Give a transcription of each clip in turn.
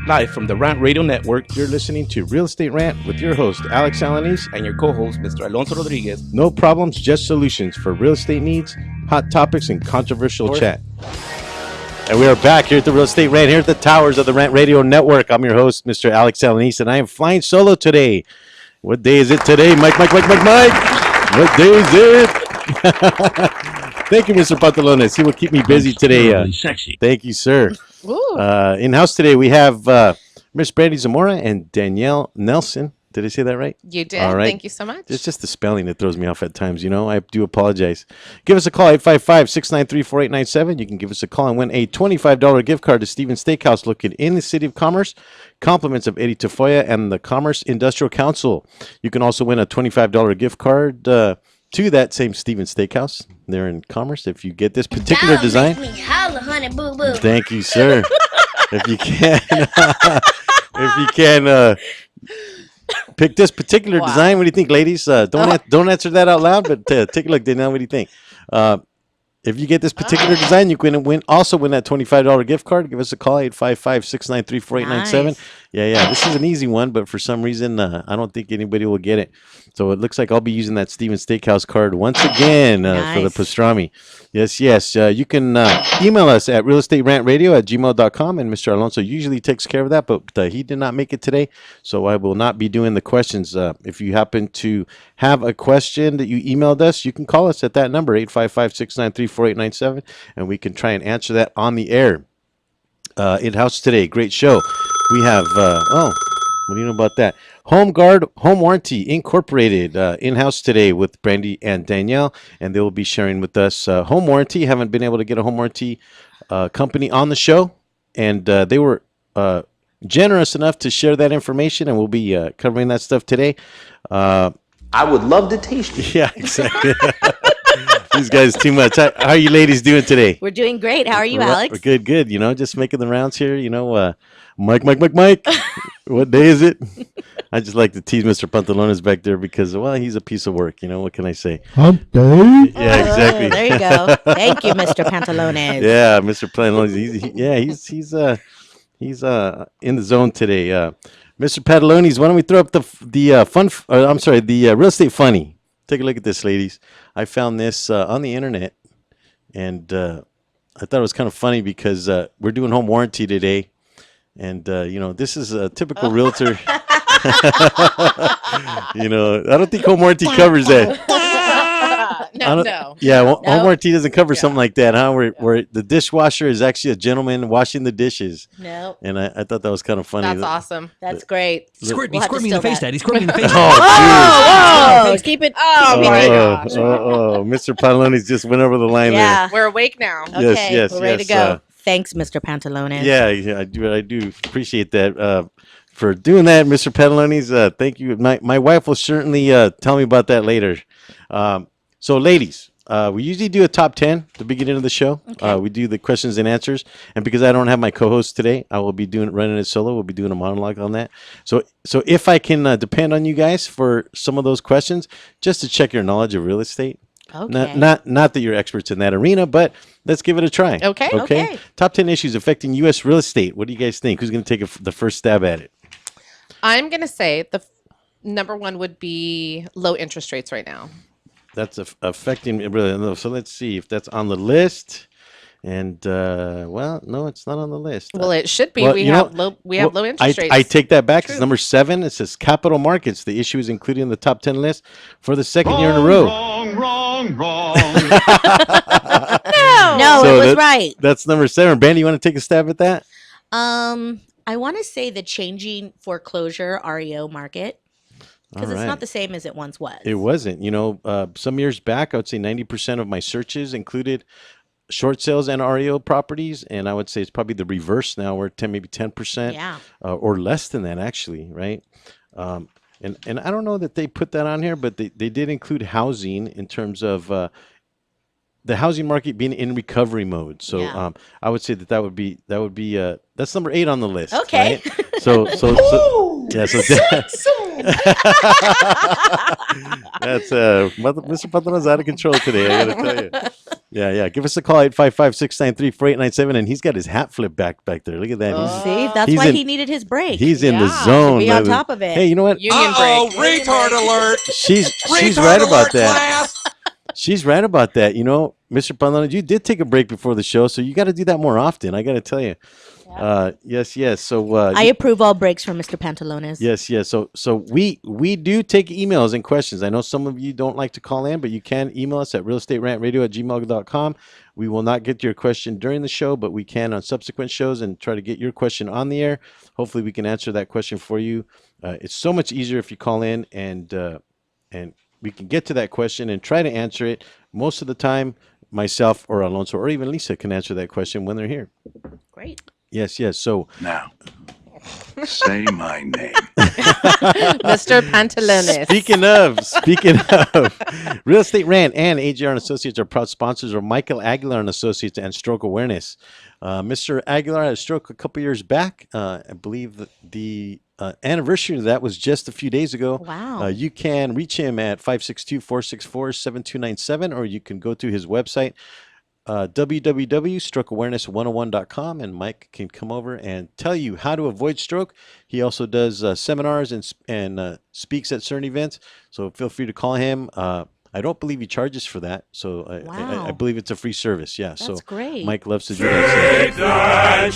Live from the Rant Radio Network, you're listening to Real Estate Rant with your host, Alex Alanis, and your co-host, Mr. Alonso Rodriguez. No problems, just solutions for real estate needs, hot topics, and controversial chat. And we are back here at the Real Estate Rant, here at the towers of the Rant Radio Network. I'm your host, Mr. Alex Alanis, and I am flying solo today. What day is it today? Mike. What day is it? Thank you, Mr. Pantalones. He will keep me busy today. Sexy. Thank you, sir. In-house today, we have Miss Brandy Zamora and Danielle Nelson. Did I say that right? You did. All right. Thank you so much. It's just the spelling that throws me off at times, you know. I do apologize. Give us a call, 855-693-4897. You can give us a call and win a $25 gift card to Stevens Steakhouse located in the City of Commerce. Compliments of Eddie Tafoya and the Commerce Industrial Council. You can also win a $25 gift card to that same Stevens Steakhouse. They're in Commerce. If you get this particular design. Thank you, sir. If you can pick this particular design. What do you think, ladies? Don't answer that out loud, but take a look, Danielle. What do you think? If you get this particular design, you can win that $25 gift card. Give us a call, 855-693-4897. Nice. Yeah. This is an easy one, but for some reason, I don't think anybody will get it. So it looks like I'll be using that Stevens Steakhouse card once again for the pastrami. Yes. You can email us at realestaterantradio@gmail.com, and Mr. Alonso usually takes care of that, but he did not make it today, so I will not be doing the questions. If you happen to have a question that you emailed us, you can call us at that number, 855-693-4897, and we can try and answer that on the air. In-house today, great show. We have, what do you know about that? Home Warranty Incorporated in-house today with Brandy and Danielle, and they will be sharing with us home warranty. Haven't been able to get a home warranty company on the show, and they were generous enough to share that information, and we'll be covering that stuff today. I would love to taste it. Yeah, exactly. These guys too much. How are you ladies doing today? We're doing great. How are you, Alex? Good. You know, just making the rounds here. You know, Mike. What day is it? I just like to tease Mr. Pantalones back there because, well, he's a piece of work. You know, what can I say? Hump day. Yeah, exactly. There you go. Thank you, Mr. Pantalones. Yeah, Mr. Pantalones. He's in the zone today. Mr. Pantalones, why don't we throw up the real estate funny? Take a look at this, ladies. I found this on the internet, and I thought it was kind of funny because we're doing home warranty today, and this is a typical realtor. I don't think home warranty covers that. No. Yeah, home warranty doesn't cover something like that, huh? Where the dishwasher is actually a gentleman washing the dishes. No. And I thought that was kind of funny. That's awesome. That's great. Squirt me in the face, Daddy. Squirt me in the face. Oh, keep it. Oh, my gosh. Mr. Pantalones just went over the line Yeah. We're awake now. Okay, Yes, we're ready to go. Thanks, Mr. Pantalones. Yeah, I do appreciate that. For doing that, Mr. Pantalones, thank you. My wife will certainly tell me about that later. So, ladies, we usually do a top 10 at the beginning of the show. Okay. We do the questions and answers. And because I don't have my co-host today, I will be running it solo. We'll be doing a monologue on that. So if I can depend on you guys for some of those questions, just to check your knowledge of real estate. Okay. Not that you're experts in that arena, but let's give it a try. Okay. Top 10 issues affecting U.S. real estate. What do you guys think? Who's going to take the first stab at it? I'm going to say the number one would be low interest rates right now. That's affecting really. So let's see if that's on the list. And no, it's not on the list. Well, it should be. Well, We have low interest rates. I take that back. It's number 7. It says capital markets. The issue is included in the top 10 list for the second year in a row. Wrong. No, it was right. That's number 7. Brandy, you want to take a stab at that? I want to say the changing foreclosure REO market. Because it's not the same as it once was. It wasn't. Some years back, I would say 90% of my searches included short sales and REO properties, and I would say it's probably the reverse now. We're maybe 10%, or less than that, actually, right? And I don't know that they put that on here, but they did include housing in terms of the housing market being in recovery mode. So I would say that would be that's number 8 on the list. Okay. Right? So that's Mr. Patrona's out of control today, I gotta tell you. Yeah. Give us a call, 855-693-4897. And he's got his hat flipped back there. Look at that. See, that's he's why in- he needed his break. He's in the Yeah. zone. Be on top of it. Hey, you know what? Union break. retard alert. She's right about that. She's right about that. You know, Mr. Pantalone, you did take a break before the show, so you got to do that more often. I got to tell you. Yes. So I approve all breaks from Mr. Pantalones. yes. So we do take emails and questions. I know some of you don't like to call in, but you can email us at realestaterantradio@gmail.com. We will not get to your question during the show, but we can on subsequent shows and try to get your question on the air. Hopefully, we can answer that question for you. It's so much easier if you call in and we can get to that question and try to answer it. Most of the time, myself or Alonso or even Lisa can answer that question when they're here. Great. Yes. So Now, say my name. Mr. Pantalones. speaking of, Real Estate Rant and AJR and Associates are proud sponsors of Michael Aguilar and Associates and Stroke Awareness. Mr. Aguilar had a stroke a couple years back. I believe that the anniversary of that was just a few days ago. Wow. You can reach him at 562-464-7297, or you can go to his website, www.strokeawareness101.com, and Mike can come over and tell you how to avoid stroke. He also does seminars and speaks at certain events, so feel free to call him. I don't believe he charges for that, so Wow. I believe it's a free service. Yeah, That's so great. Mike loves to do that.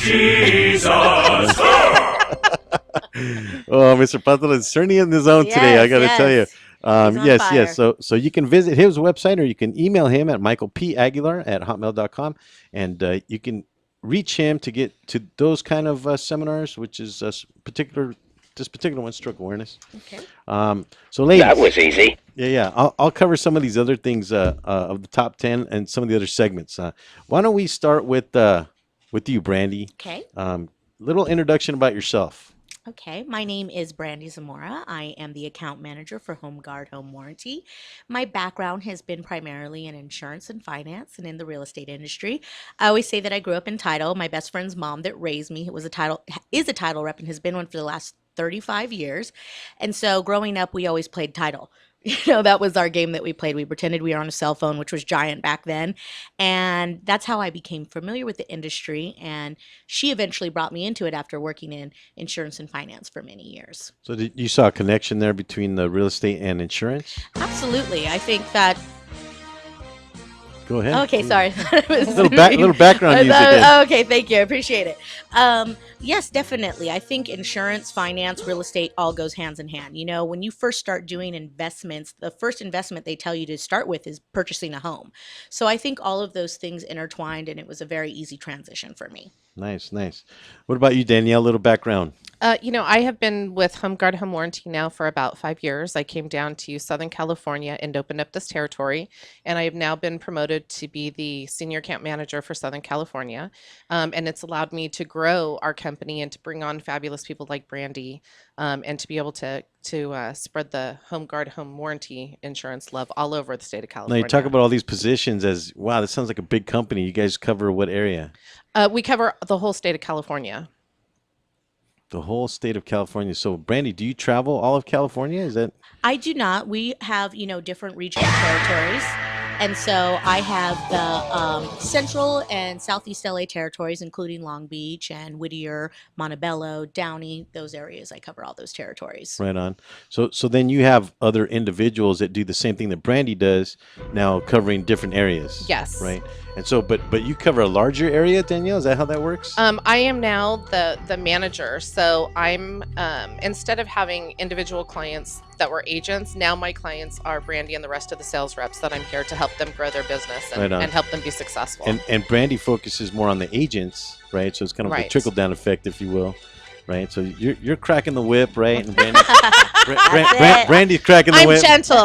Oh, Mr. Puzzle is certainly in the zone today. I got to tell you. He's on Yes. fire. So you can visit his website, or you can email him at michaelpaguilar@hotmail.com, and you can reach him to get to those kind of seminars, which is this particular one, stroke awareness. Okay. So ladies, That was easy. yeah. I'll cover some of these other things of the top 10 and some of the other segments. Why don't we start with you, Brandy? Okay. Little introduction about yourself. Okay, my name is Brandy Zamora. I am the account manager for Home Guard Home Warranty. My background has been primarily in insurance and finance and in the real estate industry. I always say that I grew up in title. My best friend's mom that raised me is a title rep and has been one for the last 35 years. And so growing up, we always played title. That was our game that we played. We pretended we were on a cell phone, which was giant back then. And that's how I became familiar with the industry. And she eventually brought me into it after working in insurance and finance for many years. So you saw a connection there between the real estate and insurance? Absolutely. I think that. Go ahead. Okay, sorry. Little background music there. Okay, thank you. I appreciate it. Yes, definitely. I think insurance, finance, real estate all goes hands in hand. When you first start doing investments, the first investment they tell you to start with is purchasing a home. So I think all of those things intertwined, and it was a very easy transition for me. Nice. What about you, Danielle? Little background. I have been with Home Guard Home Warranty now for about 5 years. I came down to Southern California and opened up this territory, and I have now been promoted to be the senior account manager for Southern California. And it's allowed me to grow our company and to bring on fabulous people like Brandy, and to be able to spread the Home Guard Home Warranty insurance love all over the state of Now California. you talk about all these positions as, wow, that sounds like a big company. You guys cover what area? We cover the whole state of California. The whole state of California. So, Brandy, do you travel all of California? Is that? I do not. We have, different regional territories. And so I have the Central and Southeast LA territories, including Long Beach and Whittier, Montebello, Downey, those areas. I cover all those territories. Right on. So then you have other individuals that do the same thing that Brandy does now, covering different areas. Yes. Right. And so, but you cover a larger area, Danielle. Is that how that works? I am now the manager. So I'm instead of having individual clients that were agents, now my clients are Brandy and the rest of the sales reps that I'm here to help them grow their business and help them be successful. And Brandy focuses more on the agents, right? So it's kind of a trickle down effect, if you will, right? So you're cracking the whip, right? And Brandy's cracking the whip. I'm gentle.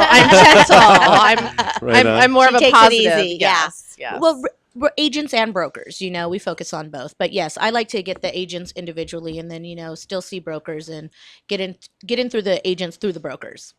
I'm more of a positive. It easy. Yes. Well, we're agents and brokers, we focus on both. But yes, I like to get the agents individually and then, still see brokers and get in through the agents through the brokers.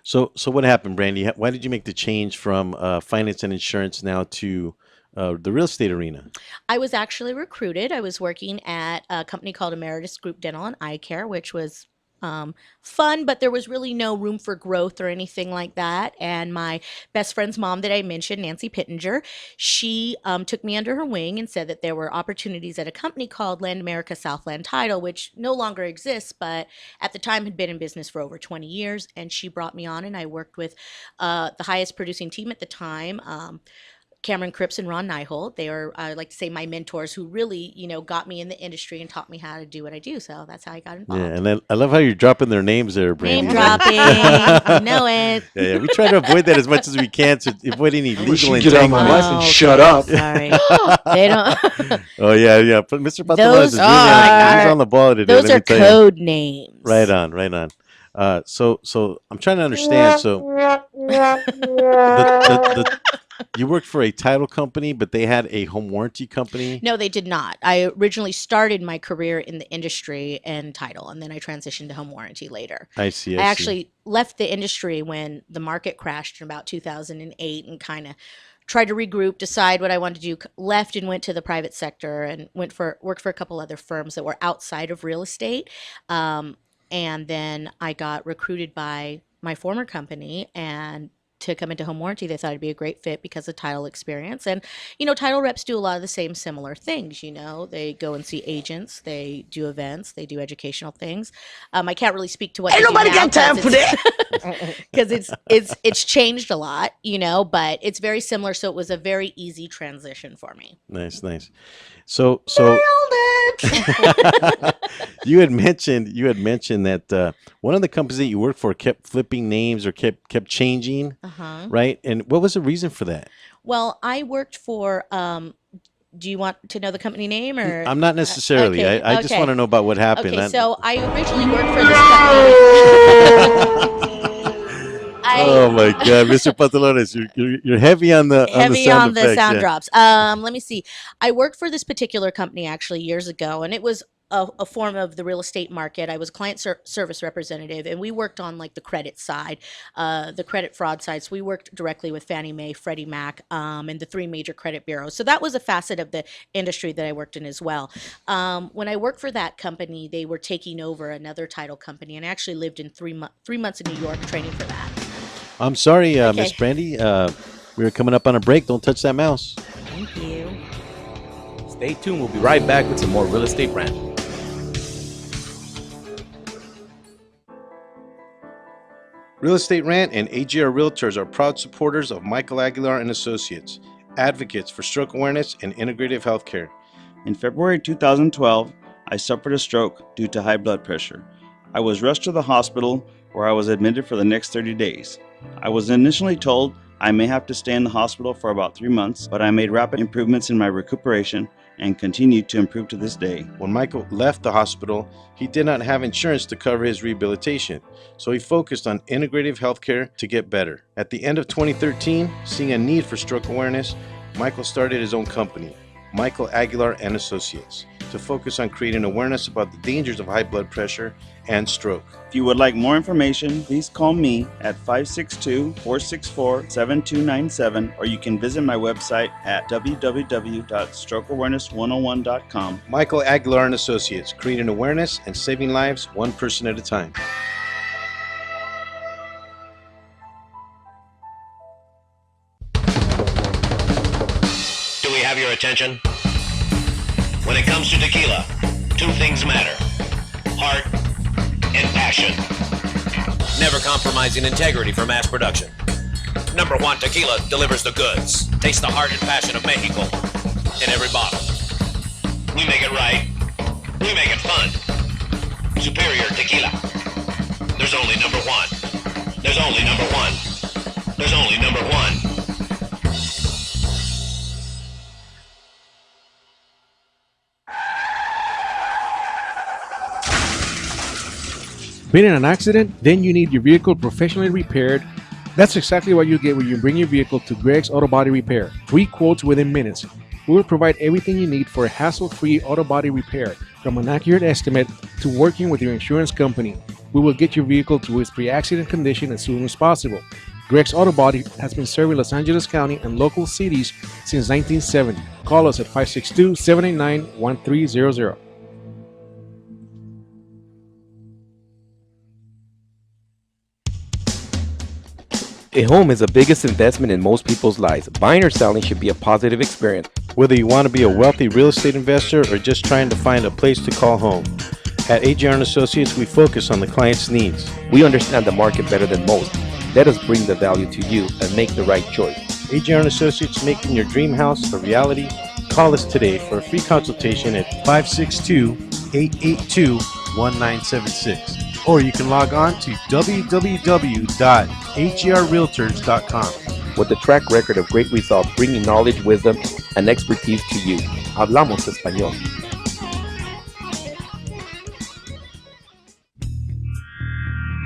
So what happened, Brandy? Why did you make the change from finance and insurance now to the real estate arena? I was actually recruited. I was working at a company called Emeritus Group Dental and Eye Care, which was fun, but there was really no room for growth or anything like that. And my best friend's mom that I mentioned, Nancy Pittenger, she took me under her wing and said that there were opportunities at a company called Land America Southland Title, which no longer exists, but at the time had been in business for over 20 years. And she brought me on, and I worked with the highest producing team at the time. Cameron Cripps and Ron Nyholt. They are, I like to say, my mentors who really, got me in the industry and taught me how to do what I do. So that's how I got involved. Yeah, and I love how you're dropping their names there, Brandy. Name dropping, you know it. Yeah, we try to avoid that as much as we can to avoid any legal Get out of my life and shut up. Sorry, they don't. Oh yeah. But Mr. Patalas is Those really are- he's on the ball today. Those let me are tell you. code names. Right on. So I'm trying to understand. So you worked for a title company, but they had a home warranty company? No, they did not. I originally started my career in the industry and title, and then I transitioned to home warranty later. I see. I actually left the industry when the market crashed in about 2008 and kind of tried to regroup, decide what I wanted to do, left and went to the private sector and worked for a couple other firms that were outside of real estate. And then I got recruited by my former company and to come into home warranty. They thought it'd be a great fit because of title experience. And, title reps do a lot of the same similar things. They go and see agents, they do events, they do educational things. I can't really speak to what ain't nobody got time for that because it's changed a lot, but it's very similar. So it was a very easy transition for me. Nice. So you had mentioned that one of the companies that you worked for kept flipping names or kept changing, right? And what was the reason for that? Well, I worked for. Do you want to know the company name or? I'm not necessarily. Okay, I just want to know about what happened. Okay, so I originally worked for this company. Oh my God, Mr. Pantalones, you're heavy on the sound effects, drops. Let me see. I worked for this particular company actually years ago, and it was a form of the real estate market. I was a client service representative, and we worked on like the credit side, the credit fraud side. So we worked directly with Fannie Mae, Freddie Mac, and the three major credit bureaus. So that was a facet of the industry that I worked in as well. When I worked for that company, they were taking over another title company, and I actually lived in 3 months in New York training for that. I'm sorry, Miss Brandy. We were coming up on a break. Don't touch that mouse. Thank you. Stay tuned. We'll be right back with some more real estate rant. Real Estate Rant and AGR Realtors are proud supporters of Michael Aguilar and Associates, advocates for stroke awareness and integrative healthcare. In February 2012, I suffered a stroke due to high blood pressure. I was rushed to the hospital where I was admitted for the next 30 days. I was initially told I may have to stay in the hospital for about 3 months, but I made rapid improvements in my recuperation and continued to improve to this day. When Michael left the hospital, he did not have insurance to cover his rehabilitation, so he focused on integrative healthcare to get better. At the end of 2013, seeing a need for stroke awareness, Michael started his own company, Michael Aguilar and Associates, to focus on creating awareness about the dangers of high blood pressure and stroke. If you would like more information, please call me at 562-464-7297, or you can visit my website at www.strokeawareness101.com. Michael Aguilar and Associates, creating awareness and saving lives one person at a time. Do we have your attention? When it comes to tequila, two things matter: heart and passion. Never compromising integrity for mass production. Number one Tequila delivers the goods. Taste the heart and passion of Mexico in every bottle. We make it right. We make it fun. Superior Tequila. There's only number one. There's only number one. There's only number one. Been in an accident? Then you need your vehicle professionally repaired. That's exactly what you get when you bring your vehicle to Greg's Auto Body Repair. Free quotes within minutes. We will provide everything you need for a hassle-free auto body repair, from an accurate estimate to working with your insurance company. We will get your vehicle to its pre-accident condition as soon as possible. Greg's Auto Body has been serving Los Angeles County and local cities since 1970. Call us at 562-789-1300. A home is the biggest investment in most people's lives. Buying or selling should be a positive experience. Whether you want to be a wealthy real estate investor or just trying to find a place to call home. At AGR & Associates, we focus on the client's needs. We understand the market better than most. Let us bring the value to you and make the right choice. AGR & Associates, making your dream house a reality. Call us today for a free consultation at 562-882-1976. Or you can log on to www.agrrealtors.com. With a track record of great results, bringing knowledge, wisdom, and expertise to you. Hablamos español.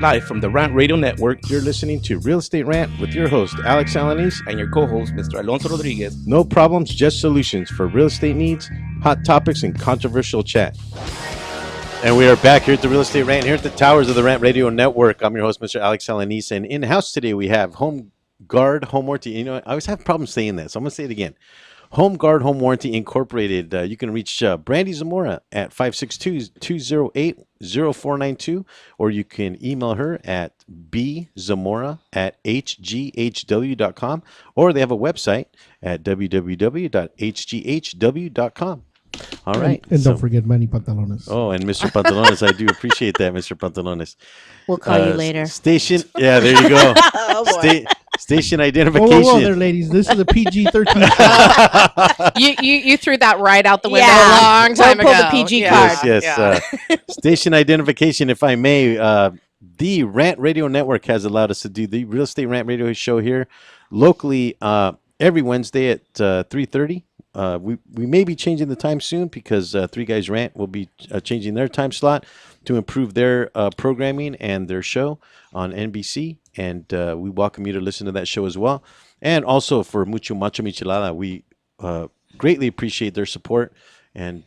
Live from the Rant Radio Network, You're listening to Real Estate Rant with your host, Alex Alanis. and your co-host, Mr. Alonso Rodriguez. No problems, just solutions for real estate needs, hot topics, and controversial chat. And we are back here at the Real Estate Rant, here at the towers of the Rant Radio Network. I'm your host, Mr. Alex Alanis, and in the house today we have Home Guard Home Warranty. You know, I always have problems saying that, so I'm going to say it again. Home Guard Home Warranty Incorporated. You can reach Brandy Zamora at 562-208-0492, or you can email her at bzamora@hghw.com, or they have a website at www.hghw.com. All right. And don't forget Manny Pantalones. Oh, and Mr. Pantalones, I do appreciate that, Mr. Pantalones. We'll call you later. Station, yeah, there you go. Station identification. Whoa, there, ladies. This is a PG-13. You threw that right out the window Yeah. a long time Don't pull ago. the PG Yeah. card. Yes. Station identification, if I may. The Rant Radio Network has allowed us to do the Real Estate Rant Radio show here locally every Wednesday at 3:30. We may be changing the time soon because Three Guys Rant will be changing their time slot to improve their programming and their show on NBC. And we welcome you to listen to that show as well. And also for Mucho Macho Michelada, we greatly appreciate their support. And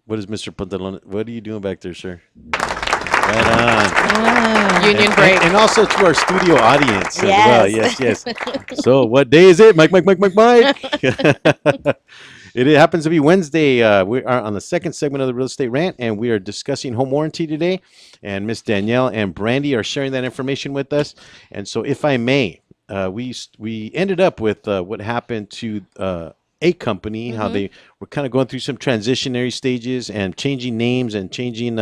what is Mr. Pantalon? What are you doing back there, sir? Right on. Union break. And also to our studio audience as Yes. well. Yes. So what day is it? Mike. It happens to be Wednesday. We are on the second segment of the Real Estate Rant, and we are discussing home warranty today. And Miss Danielle and Brandy are sharing that information with us. And so if I may, we ended up with what happened to a company, how they were kind of going through some transitionary stages and changing names and changing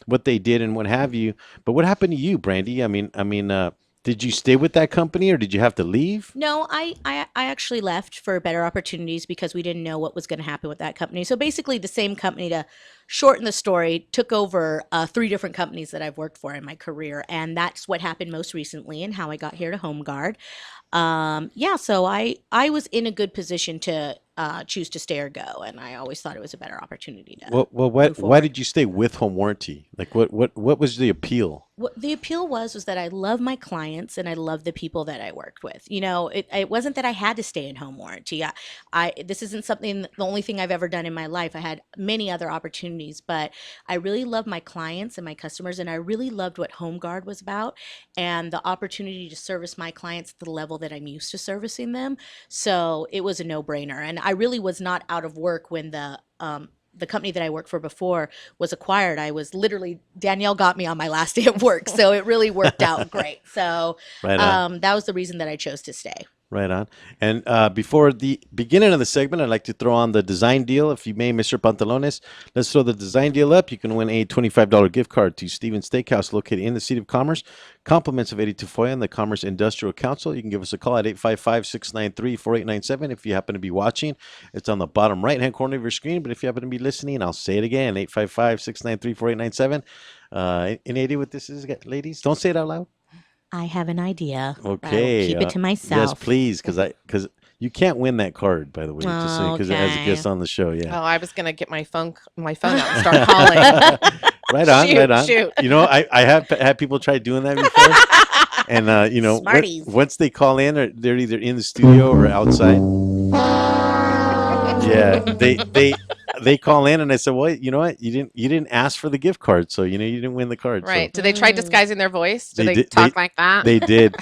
what they did and what have you. But what happened to you, Brandy? I mean, did you stay with that company or did you have to leave? No, I actually left for better opportunities because we didn't know what was going to happen with that company. So basically, the same company, to shorten the story, took over 3 different companies that I've worked for in my career, and that's what happened most recently and how I got here to Home Guard. So I was in a good position to choose to stay or go, and I always thought it was a better opportunity to. Why did you stay with home warranty? Like what was the appeal? What the appeal was that I love my clients and I love the people that I worked with. You know, it wasn't that I had to stay in home warranty. This isn't the only thing I've ever done in my life. I had many other opportunities, but I really loved my clients and my customers, and I really loved what Home Guard was about and the opportunity to service my clients at the level that I'm used to servicing them. So it was a no-brainer, and I really was not out of work when the company that I worked for before was acquired. I was literally, Danielle got me on my last day of work. So it really worked out great. So that was the reason that I chose to stay. Right on. And before the beginning of the segment, I'd like to throw on the design deal. If you may, Mr. Pantalones, let's throw the design deal up. You can win a $25 gift card to Stevens Steakhouse located in the City of Commerce. Compliments of Eddie Tafoya and the Commerce Industrial Council. You can give us a call at 855-693-4897 if you happen to be watching. It's on the bottom right-hand corner of your screen. But if you happen to be listening, I'll say it again, 855-693-4897. Any idea what this is, ladies? Don't say it out loud. I have an idea. Okay. Keep it to myself. Yes, please, because you can't win that card, by the way, just so because as a guest on the show. Yeah. Oh, I was gonna get my phone out and start calling. Right on. Shoot. You know, I have had people try doing that before, and once they call in, or they're either in the studio or outside. Yeah, they call in, and I said, "Well, you know what? You didn't ask for the gift card, so you didn't win the card." Right? So. Did they try disguising their voice? Did they did- talk like that? They did.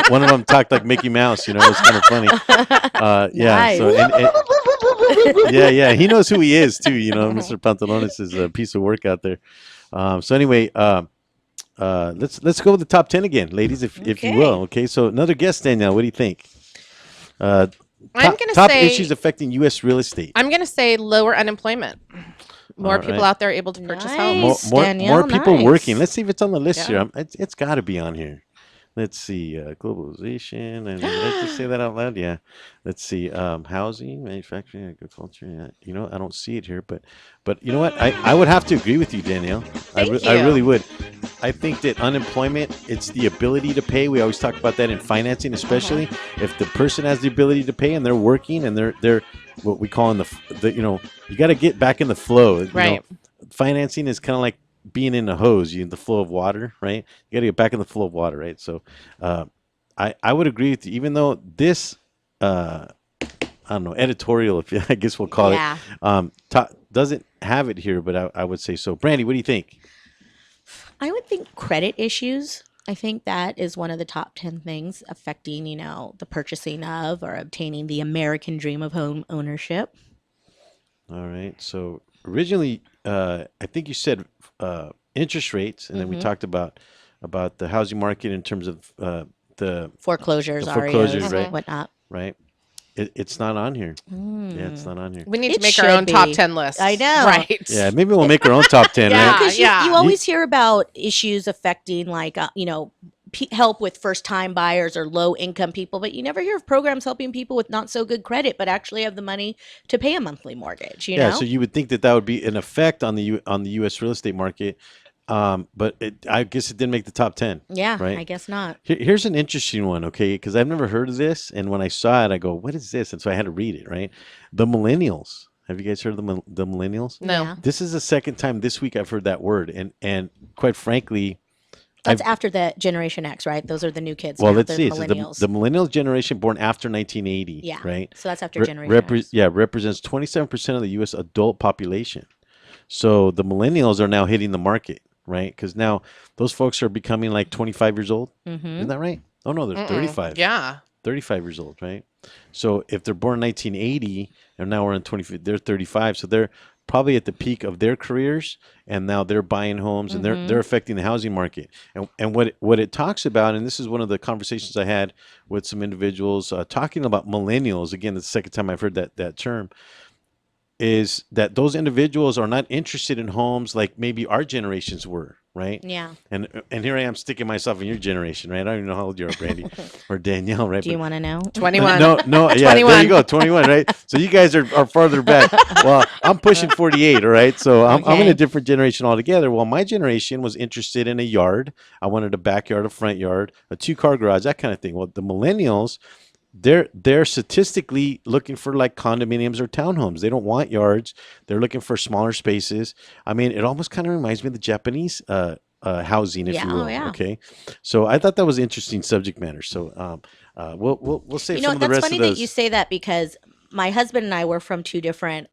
One of them talked like Mickey Mouse. It was kind of funny. Yeah. Nice. So yeah. He knows who he is too. Mr. Pantalones is a piece of work out there. So anyway, let's go with the top 10 again, ladies, if you Okay. will. Okay, so another guest, Danielle. What do you think? I'm Top, gonna top say issues affecting U.S. real estate. I'm gonna say lower unemployment. More All people right. out there able to purchase homes. Nice. More Danielle, people nice. working. Let's see if it's on the list Yeah. here. It's got to be on here. Let's see, globalization. And let's just say that out loud. Yeah. Let's see, housing, manufacturing, agriculture. Yeah. You know, I don't see it here, but you know what? I would have to agree with you, Danielle. Thank I you. really would. I think that unemployment, it's the ability to pay. We always talk about that in financing, especially if the person has the ability to pay and they're working and they're what we call in the you know, you got to get back in the flow. You know, Right. financing is kind of like being in a hose, the flow of water, right? You got to get back in the flow of water, right? So, I would agree with you, even though this, I don't know, editorial, if I guess we'll call Yeah. it, doesn't have it here, but I would say so. Brandy, what do you think? I would think credit issues. I think that is one of the top 10 things affecting, the purchasing of or obtaining the American dream of home ownership. All right. So originally, I think you said interest rates, and then we talked about the housing market in terms of the Foreclosures, The REOs, foreclosures, right. whatnot. right. It's not on here. Yeah, it's not on here. We need It to make our should own top be. 10 list. I know. Right. Yeah, maybe we'll make our own top 10, Yeah. right? Because yeah. you always hear about issues affecting, like, help with first time buyers or low income people, but you never hear of programs helping people with not so good credit, but actually have the money to pay a monthly mortgage. You Yeah, know? so you would think that would be an effect on the U.S. real estate market, but I guess it didn't make the top 10. Yeah, right. I guess not. Here's an interesting one, okay? Because I've never heard of this, and when I saw it, I go, "What is this?" And so I had to read it. Right, the millennials. Have you guys heard of the millennials? No. Yeah. This is the second time this week I've heard that word, and quite frankly, That's after the Generation X, right? Those are the new kids. well, now. let's They're see. It's millennials. the millennials generation born after 1980. Yeah. Right. So that's after Re- Generation X. represents 27% of the U.S. adult population. So the millennials are now hitting the market, right? Because now those folks are becoming like 25 years old. Mm-hmm. Isn't that right? Oh, no, they're 35. Yeah. 35 years old, right? So if they're born in 1980 and now we're in they're 35. So they're probably at the peak of their careers, and now they're buying homes and they're affecting the housing market. And what it talks about, and this is one of the conversations I had with some individuals talking about millennials. Again, it's the second time I've heard that term. Is that those individuals are not interested in homes like maybe our generations were, right? Yeah. And here I am sticking myself in your generation, right? I don't even know how old you are, Brandy or Danielle, right? Do you want to know? 21. No, yeah, there 21. you go, 21, right? So you guys are farther back. Well, I'm pushing 48, all right? So I'm in Okay. a different generation altogether. Well, my generation was interested in a yard. I wanted a backyard, a front yard, a 2-car garage, that kind of thing. Well, the millennials, they're statistically looking for like condominiums or townhomes. They don't want yards. They're looking for smaller spaces. I mean, it almost kind of reminds me of the Japanese housing, if Yeah, you oh, will. yeah. Okay, so I thought that was interesting subject matter. So we'll save You know some what? of the That's rest funny of those. that you say that, because my husband and I were from two different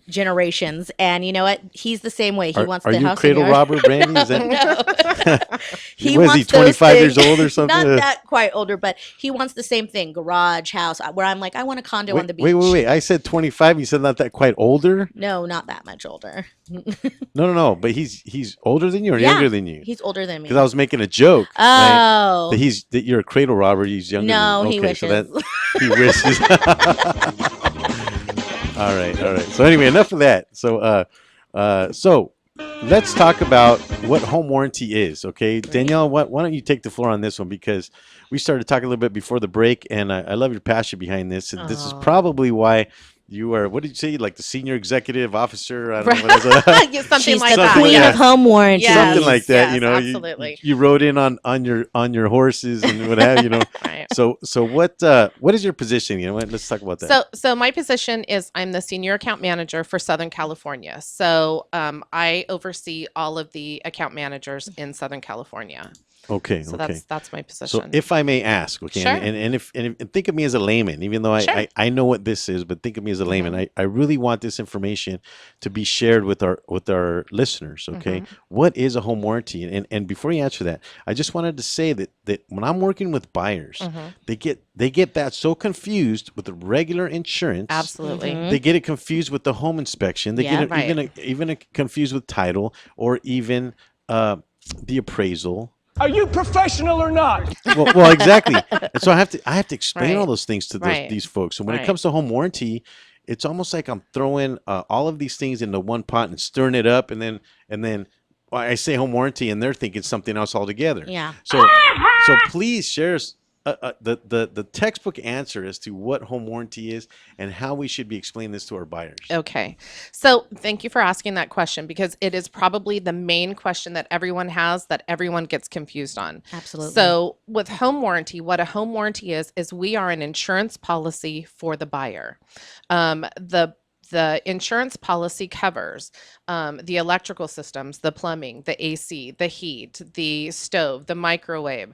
generations, and you know what? He's the same way. He wants are the you house cradle and yard. robber, Brandy? Is that He was he wants those 25 years things. old or something? Not that quite older, but he wants the same thing: garage, house. Where I'm like, I want a condo on the beach. Wait. I said 25. You said not that quite older? No, not that much older. No. But he's older than you or Yeah, younger than you? He's older than me. Because I was making a joke. Right? Oh, That you're a cradle robber. He's younger. no, than, he okay, wishes. So that, he wishes. All right. So anyway, enough of that. So so let's talk about what home warranty is. Okay, Danielle, why don't you take the floor on this one, because we started talking a little bit before the break, and I love your passion behind this, and this is probably why. You are, what did you say, like the senior executive officer? I don't know what it is. Yeah, something She's like the that. queen yeah. of home warranty. Yes. Something like that, Yes, you know. absolutely. You rode in on your horses and what have you know. Right. So what is your position? You know, let's talk about that. So my position is I'm the senior account manager for Southern California. So I oversee all of the account managers in Southern California. Okay. So okay. that's my position. So if I may ask, okay, Sure. and think of me as a layman, even though Sure. I know what this is, but think of me as a layman. I really want this information to be shared with our listeners. Okay, what is a home warranty? And before you answer that, I just wanted to say that when I'm working with buyers, they get that so confused with the regular insurance. Absolutely. They get it confused with the home inspection. They Yeah, get it right. even confused with title, or even the appraisal. Are you professional or not? Well, exactly. And so I have to explain all Right. those things to Right. these folks. And when it Right. comes to home warranty, it's almost like I'm throwing all of these things into one pot and stirring it up, and then well, I say home warranty, and they're thinking something else altogether. Yeah. So please share the textbook answer as to what home warranty is and how we should be explaining this to our buyers. Okay. So thank you for asking that question, because it is probably the main question that everyone has, that everyone gets confused on. Absolutely. So with home warranty, what a home warranty is we are an insurance policy for the buyer. The insurance policy covers the electrical systems, the plumbing, the AC, the heat, the stove, the microwave.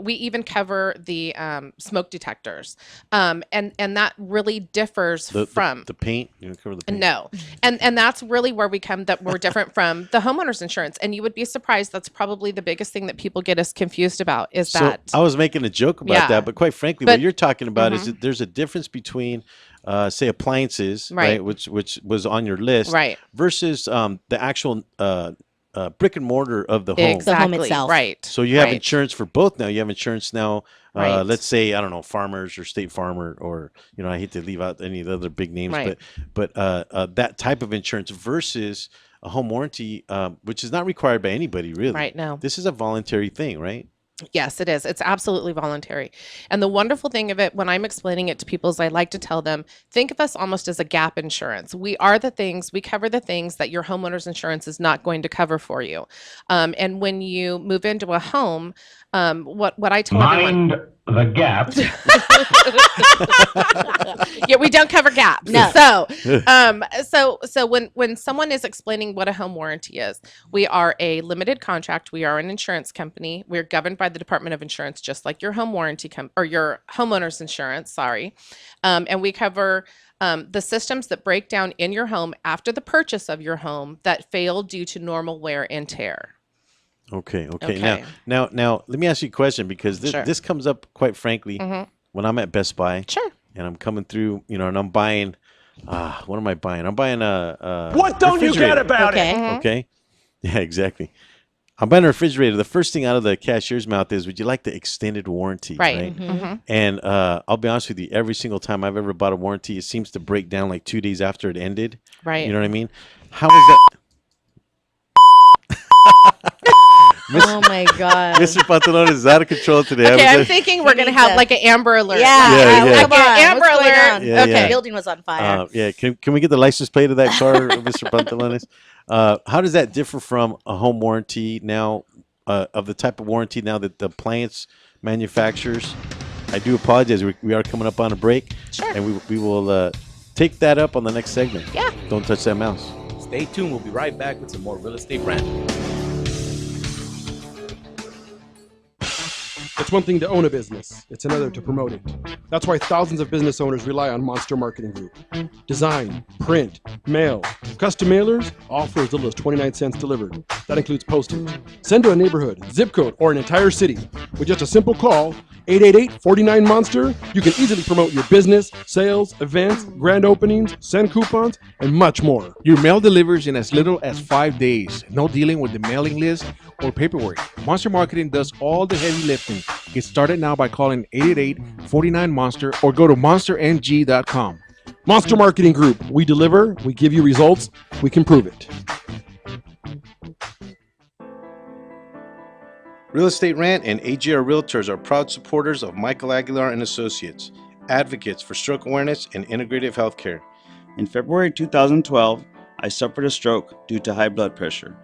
We even cover the smoke detectors. And that really differs from the paint. You cover the paint. No. And that's really where we're different from the homeowner's insurance. And you would be surprised, that's probably the biggest thing that people get us confused about is that. I was making a joke about Yeah. that, but quite frankly, But- what you're talking about is that there's a difference between say appliances, Right. which was on your list, Right. versus the actual brick and mortar of the home. Exactly. The home itself. Right. So you have Right. insurance for both now. You have insurance now. Right. Let's say, I don't know, Farmers or State Farm, or I hate to leave out any of the other big names, Right. but that type of insurance versus a home warranty, which is not required by anybody really. Right. No. This is a voluntary thing, right? Yes, it is. It's absolutely voluntary. And the wonderful thing of it, when I'm explaining it to people, is I like to tell them, think of us almost as a gap insurance. We cover the things that your homeowner's insurance is not going to cover for you. And when you move into a home, what I tell everyone. Mind the gap. Yeah, we don't cover gaps. No. So when someone is explaining what a home warranty is, we are a limited contract. We are an insurance company. We're governed by the Department of Insurance, just like your home warranty or your homeowner's insurance. Sorry, and we cover the systems that break down in your home after the purchase of your home that fail due to normal wear and tear. Okay. Okay. Now, let me ask you a question, because Sure. this comes up quite frankly Mhm. when I'm at Best Buy. Sure. And I'm coming through, and I'm buying. What am I buying? I'm buying a What don't you get refrigerator. about Okay. it? Mhm. Okay. Yeah, exactly. I'm buying a refrigerator. The first thing out of the cashier's mouth is, "Would you like the extended warranty?" Right. Mhm. Mhm. And I'll be honest with you, every single time I've ever bought a warranty, it seems to break down like 2 days after it ended. Right. You know what I mean? How is that? Oh my God. Mr. Pantalon is out of control today. Okay, I'm was- thinking we're gonna needs have to- like an Amber Alert. Yeah. Yeah, yeah. Come on. Amber What's going Alert. on? Yeah, Okay. yeah. The building was on fire. Yeah, can we get the license plate of that car, Mr. Pantalones? How does that differ from a home warranty now, of the type of warranty now that the appliance manufacturers? I do apologize. We are coming up on a break. Sure. And we will take that up on the next segment. Yeah. Don't touch that mouse. Stay tuned. We'll be right back with some more real estate rant. It's one thing to own a business, it's another to promote it. That's why thousands of business owners rely on Monster Marketing Group. Design, print, mail, custom mailers, all for as little as 29 cents delivered. That includes postage. Send to a neighborhood, zip code, or an entire city. With just a simple call, 888-49-MONSTER, you can easily promote your business, sales, events, grand openings, send coupons, and much more. Your mail delivers in as little as 5 days. No dealing with the mailing list or paperwork. Monster Marketing does all the heavy lifting. Get started now by calling 888-49-MONSTER or go to monsterng.com. Monster Marketing Group. We deliver, we give you results, we can prove it. Real Estate Rant and AGR Realtors are proud supporters of Michael Aguilar and Associates, advocates for stroke awareness and integrative healthcare. In February 2012, I suffered a stroke due to high blood pressure.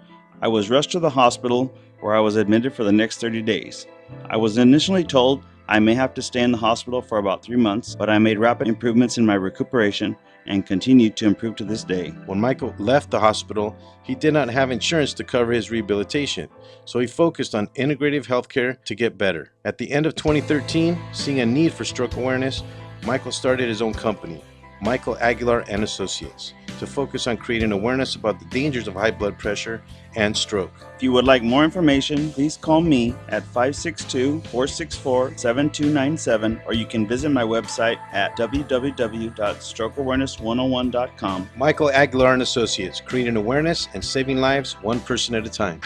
I was rushed to the hospital where I was admitted for the next 30 days. I was initially told I may have to stay in the hospital for about 3 months, but I made rapid improvements in my recuperation and continued to improve to this day. When Michael left the hospital, he did not have insurance to cover his rehabilitation, so he focused on integrative healthcare to get better. At the end of 2013, seeing a need for stroke awareness, Michael started his own company, Michael Aguilar and Associates, to focus on creating awareness about the dangers of high blood pressure and stroke. If you would like more information, please call me at 562-464-7297, or you can visit my website at www.strokeawareness101.com. Michael Aguilar and Associates, creating awareness and saving lives one person at a time.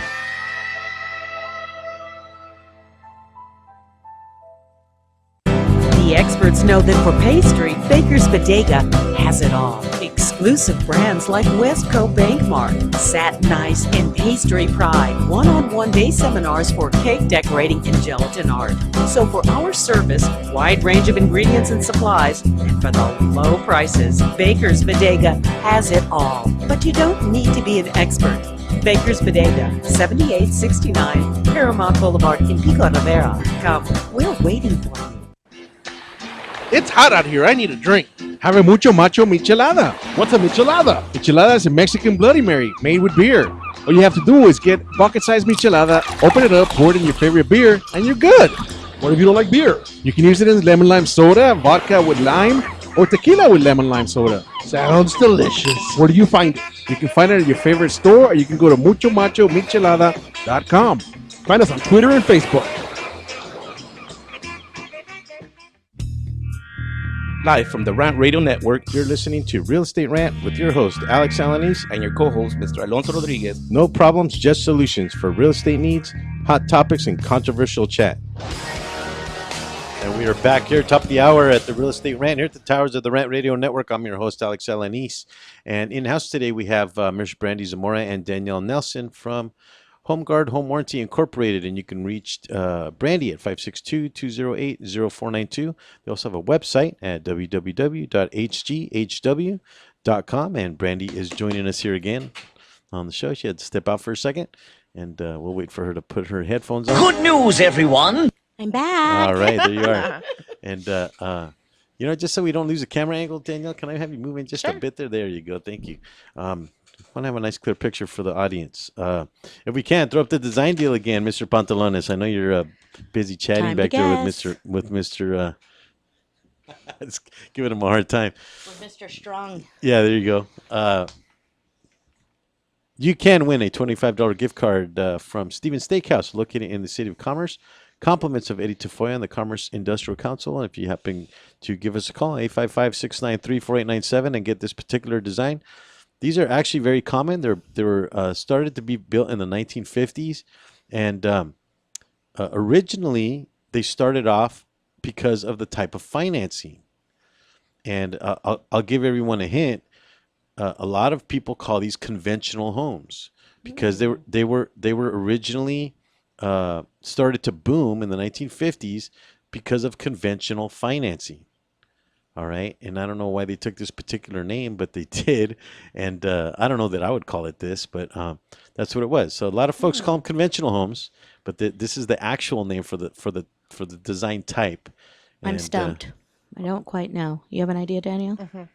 experts know that for pastry, Baker's Bodega has it all. Exclusive brands like Westco Bankmark, Satin Ice, and Pastry Pride. One-on-one day seminars for cake decorating and gelatin art. So for our service, wide range of ingredients and supplies, and for the low prices, Baker's Bodega has it all. But you don't need to be an expert. Baker's Bodega, 7869 Paramount Boulevard in Pico Rivera. Come, we're waiting for you. It's hot out here. I need a drink. Have a mucho macho michelada. What's a michelada? Michelada is a Mexican Bloody Mary made with beer. All you have to do is get bucket-sized michelada, open it up, pour it in your favorite beer, and you're good. What if you don't like beer? You can use it in lemon lime soda, vodka with lime, or tequila with lemon lime soda. Sounds delicious. Where do you find it? You can find it at your favorite store, or you can go to muchomachomichelada.com. Find us on Twitter and Facebook. Live from the Rant Radio Network, You're listening to Real Estate Rant with your host, Alex Alanis. and your co-host, Mr. Alonso Rodriguez. No problems, just solutions for real estate needs, hot topics, and controversial chat. And we are back here, top of the hour at the Real Estate Rant, here at the towers of the Rant Radio Network. I'm your host, Alex Alanis. And in-house today, we have Ms. Brandy Zamora and Danielle Nelson from Home Guard Home Warranty Incorporated. And you can reach Brandy at 562-208-0492. They also have a website at www.hghw.com. And Brandy is joining us here again on the show. She had to step out for a second, and we'll wait for her to put her headphones on. Good news, everyone. I'm back. All right, there you are. And, just so we don't lose the camera angle, Danielle, can I have you move in just a bit there? There you go. Thank you. I want to have a nice, clear picture for the audience. If we can, throw up the design deal again, Mr. Pantalones. I know you're busy chatting Time back to there guess. with Mr. It's giving him a hard time. With Mr. Strong. Yeah, there you go. You can win a $25 gift card from Stevens Steakhouse, located in the City of Commerce. Compliments of Eddie Tafoya and the Commerce Industrial Council. And if you happen to give us a call, 855-693-4897, and get this particular design. These are actually very common. They were started to be built in the 1950s. And originally, they started off because of the type of financing. And I'll give everyone a hint. A lot of people call these conventional homes because they were originally started to boom in the 1950s because of conventional financing. All right. And I don't know why they took this particular name, but they did. And I don't know that I would call it this, but that's what it was. So a lot of folks call them conventional homes, but this is the actual name for the design type. I'm stumped. I don't quite know. You have an idea, Danielle?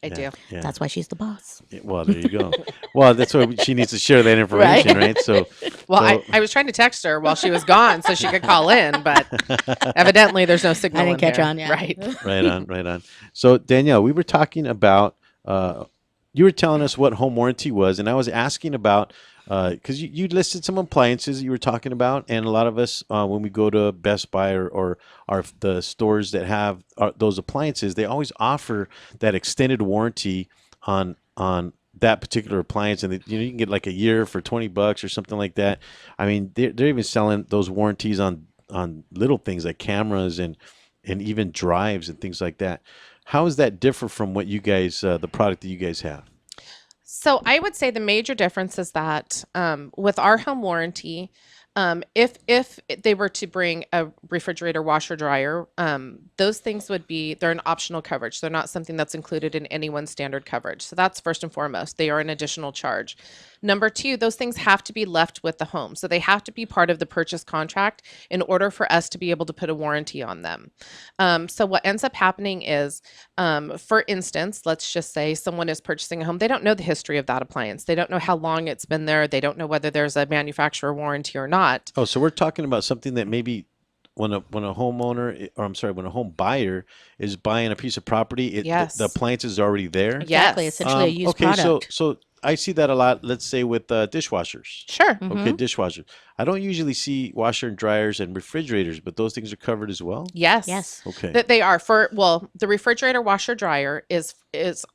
I do. Yeah. That's why she's the boss. Well, there you go. Well, that's why she needs to share that information, right? So, I was trying to text her while she was gone so she could call in, but evidently there's no signal. I didn't catch here. on yet. Right. right on. So, Danielle, we were talking about, you were telling us what home warranty was, and I was asking about, because you listed some appliances that you were talking about, and a lot of us, when we go to Best Buy or the stores that have those appliances, they always offer that extended warranty on that particular appliance, and you can get like a year for $20 or something like that. I mean, they're even selling those warranties on little things like cameras and even drives and things like that. How is that different from what you guys, the product that you guys have? So I would say the major difference is that with our home warranty, if they were to bring a refrigerator, washer, dryer, those things they're an optional coverage. They're not something that's included in anyone's standard coverage. So that's first and foremost. They are an additional charge. Number two, those things have to be left with the home. So they have to be part of the purchase contract in order for us to be able to put a warranty on them. So what ends up happening is, for instance, let's just say someone is purchasing a home. They don't know the history of that appliance. They don't know how long it's been there. They don't know whether there's a manufacturer warranty or not. Oh, so we're talking about something that maybe when a homeowner, or I'm sorry, when a home buyer is buying a piece of property, Yes. the appliance is already there. Exactly. Yes. Essentially a used okay, product. so I see that a lot. Let's say with dishwashers. Sure. Okay, dishwashers. I don't usually see washer and dryers and refrigerators, but those things are covered as well. Yes. Yes. Okay. That they are the refrigerator, washer, dryer is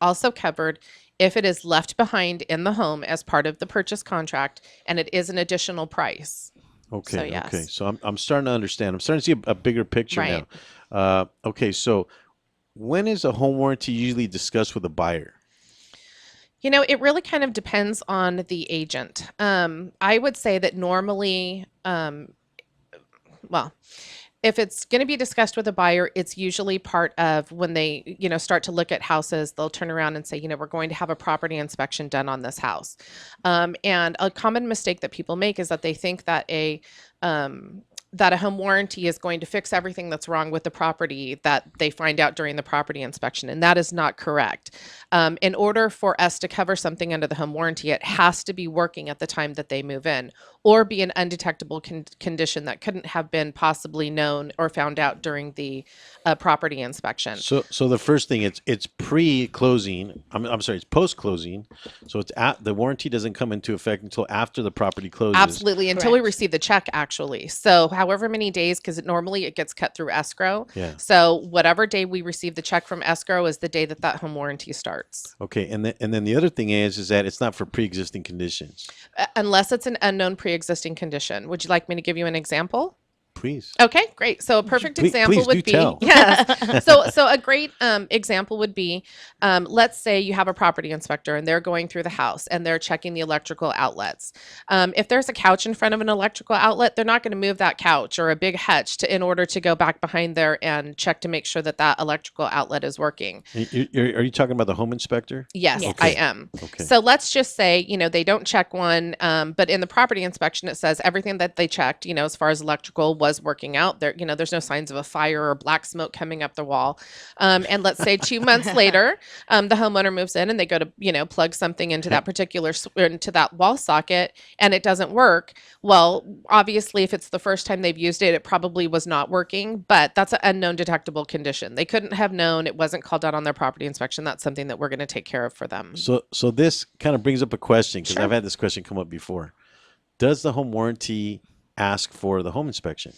also covered if it is left behind in the home as part of the purchase contract, and it is an additional price. Okay. So yes. Okay. So I'm starting to understand. I'm starting to see a bigger picture Right. now. Okay. So when is a home warranty usually discussed with a buyer? It really kind of depends on the agent. I would say that normally, well, if it's going to be discussed with a buyer, it's usually part of when they, start to look at houses, they'll turn around and say, we're going to have a property inspection done on this house. And a common mistake that people make is that they think that a home warranty is going to fix everything that's wrong with the property that they find out during the property inspection. And that is not correct. In order for us to cover something under the home warranty, it has to be working at the time that they move in or be an undetectable condition that couldn't have been possibly known or found out during the property inspection. So the first thing, it's pre-closing. I'm sorry, it's post-closing. So the warranty doesn't come into effect until after the property closes. Absolutely, until we receive the check, actually. So however many days, because normally it gets cut through escrow. Yeah. So whatever day we receive the check from escrow is the day that home warranty starts. Okay, and then the other thing is that it's not for pre-existing conditions. Unless it's an unknown pre-existing condition. Would you like me to give you an example? Please. Okay, great. So a perfect example please would do be tell. yes. So a great example would be, let's say you have a property inspector and they're going through the house and they're checking the electrical outlets. If there's a couch in front of an electrical outlet, they're not going to move that couch or a big hutch in order to go back behind there and check to make sure that electrical outlet is working. Are you talking about the home inspector? Yes, Okay. I am. Okay. So let's just say, they don't check one, but in the property inspection, it says everything that they checked, as far as electrical was working out there. There's no signs of a fire or black smoke coming up the wall. And let's say 2 months later, the homeowner moves in and they go to, plug something into that into that wall socket and it doesn't work. Well, obviously, if it's the first time they've used it, it probably was not working, but that's an unknown detectable condition. They couldn't have known. It wasn't called out on their property inspection. That's something that we're going to take care of for them. So this kind of brings up a question because Sure. I've had this question come up before. Does the home warranty ask for the home inspection?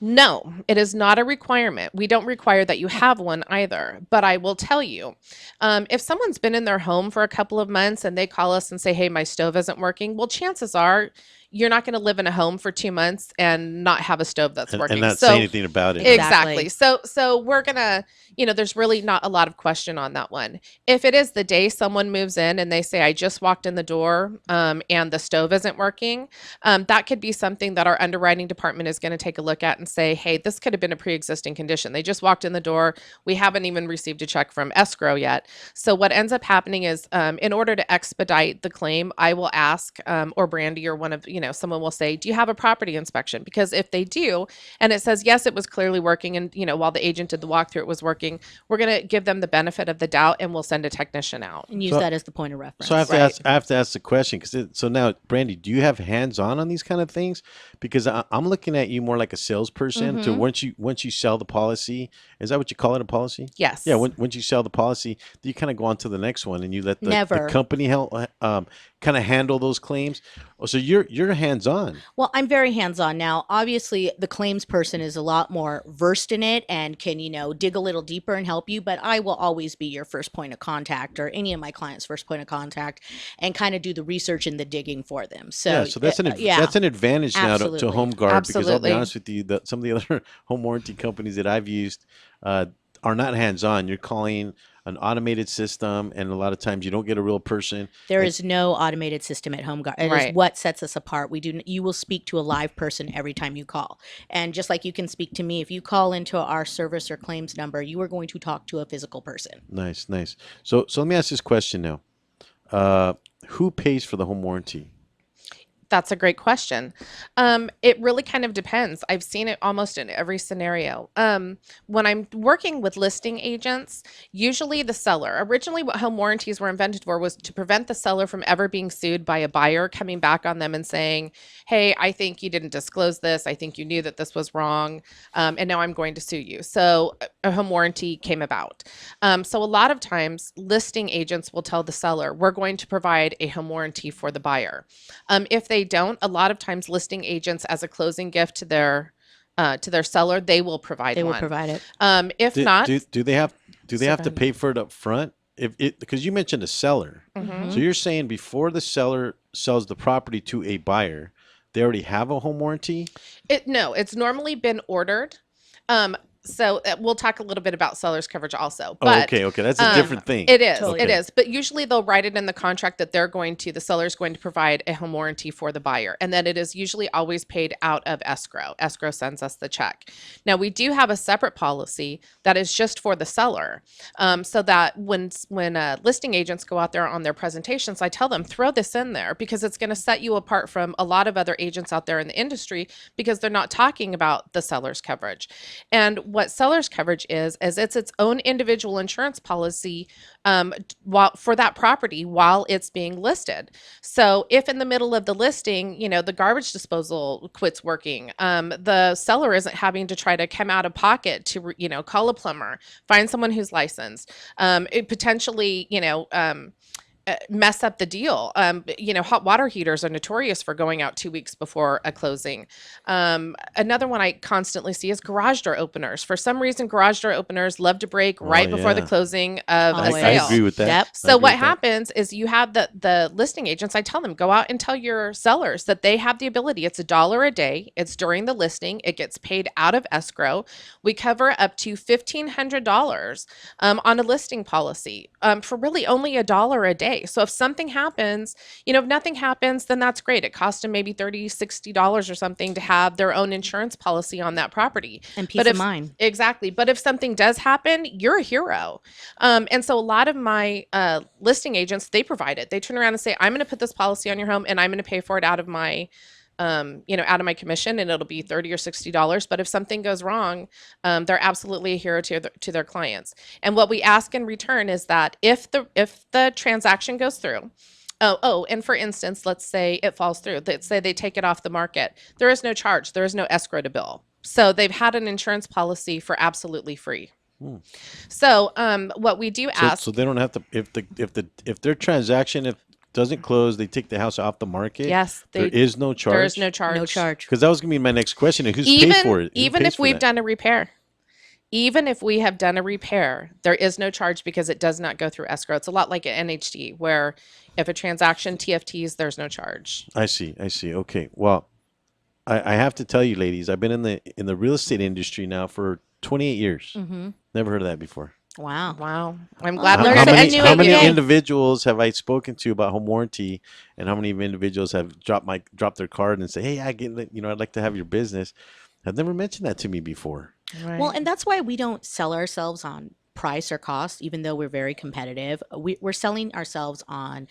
No, it is not a requirement. We don't require that you have one either. But I will tell you, if someone's been in their home for a couple of months and they call us and say, hey, my stove isn't working, well, chances are you're not going to live in a home for 2 months and not have a stove that's working. And not say anything about it. Exactly. So we're going to, there's really not a lot of question on that one. If it is the day someone moves in and they say, I just walked in the door and the stove isn't working, that could be something that our underwriting department is going to take a look at and say, hey, this could have been a pre-existing condition. They just walked in the door. We haven't even received a check from escrow yet. So what ends up happening is in order to expedite the claim, I will ask, or Brandy or one of, someone will say, do you have a property inspection? Because if they do, and it says, yes, it was clearly working. And, while the agent did the walkthrough, it was working. We're going to give them the benefit of the doubt and we'll send a technician out. And use that as the point of reference. So I have to ask the question so now, Brandy, do you have hands-on these kind of things? Because I'm looking at you more like a salesperson. To once you sell the policy, is that what you call it, a policy? Yes. Yeah. Once you sell the policy, you kind of go on to the next one and you let the company help kind of handle those claims. Oh, so you're hands-on. Well, I'm very hands-on now. Obviously, the claims person is a lot more versed in it and can, dig a little deeper and help you. But I will always be your first point of contact or any of my clients' first point of contact and kind of do the research and the digging for them. So that's an advantage now to Home Guard because I'll be honest with you, some of the other home warranty companies that I've used are not hands-on. You're calling an automated system, and a lot of times you don't get a real person. There is no automated system at Home Guard. It is what sets us apart. You will speak to a live person every time you call. And just like you can speak to me, if you call into our service or claims number, you are going to talk to a physical person. Nice. So let me ask this question now. Who pays for the home warranty? That's a great question. It really kind of depends. I've seen it almost in every scenario. When I'm working with listing agents, usually the seller, originally what home warranties were invented for was to prevent the seller from ever being sued by a buyer coming back on them and saying, hey, I think you didn't disclose this. I think you knew that this was wrong. And now I'm going to sue you. So a home warranty came about. So a lot of times listing agents will tell the seller, we're going to provide a home warranty for the buyer. If they don't, a lot of times listing agents as a closing gift to their seller, they will provide one. They will provide it. If not, do they have to pay for it up front? Because you mentioned a seller. So you're saying before the seller sells the property to a buyer, they already have a home warranty? No, it's normally been ordered. So we'll talk a little bit about seller's coverage also. But, okay. That's a different thing. It is. Totally. It is. But usually they'll write it in the contract that the seller's going to provide a home warranty for the buyer. And that it is usually always paid out of escrow. Escrow sends us the check. Now, we do have a separate policy that is just for the seller. So that when listing agents go out there on their presentations, I tell them, throw this in there because it's going to set you apart from a lot of other agents out there in the industry because they're not talking about the seller's coverage. And what seller's coverage is it's its own individual insurance policy for that property while it's being listed. So if in the middle of the listing, the garbage disposal quits working, the seller isn't having to try to come out of pocket to, call a plumber, find someone who's licensed, it potentially, mess up the deal. Hot water heaters are notorious for going out 2 weeks before a closing. Another one I constantly see is garage door openers. For some reason, garage door openers love to break right before the closing of a sale. I agree with that. Yep. So what happens is you have the listing agents, I tell them, go out and tell your sellers that they have the ability. It's $1 a day. It's during the listing. It gets paid out of escrow. We cover up to $1,500 on a listing policy for really only $1 a day. So if something happens, if nothing happens, then that's great. It costs them maybe $30, $60 or something to have their own insurance policy on that property. And peace of mind. Exactly. But if something does happen, you're a hero. And so a lot of my listing agents, they provide it. They turn around and say, I'm going to put this policy on your home and I'm going to pay for it out of my out of my commission, and it'll be $30 or $60. But if something goes wrong, they're absolutely a hero to their clients. And what we ask in return is that if the transaction goes through, and for instance, let's say it falls through. Let's say they take it off the market. There is no charge. There is no escrow to bill. So they've had an insurance policy for absolutely free. So what we do ask, so they don't have to if their transaction doesn't close, they take the house off the market. Yes, there is no charge. There is no charge. No charge. Because that was gonna be my next question: who's paid for it? Even if we've done a repair, even if we have done a repair, there is no charge because it does not go through escrow. It's a lot like an NHD, where if a transaction TFTs, there's no charge. I see. Okay. Well, I have to tell you, ladies, I've been in the real estate industry now for 28 years. Mm-hmm. Never heard of that before. Wow. I'm glad how many individuals have I spoken to about home warranty, and how many individuals have dropped their card and say, "Hey, I'd like to have your business." Have never mentioned that to me before. Right. Well, and that's why we don't sell ourselves on price or cost, even though we're very competitive. We're selling ourselves on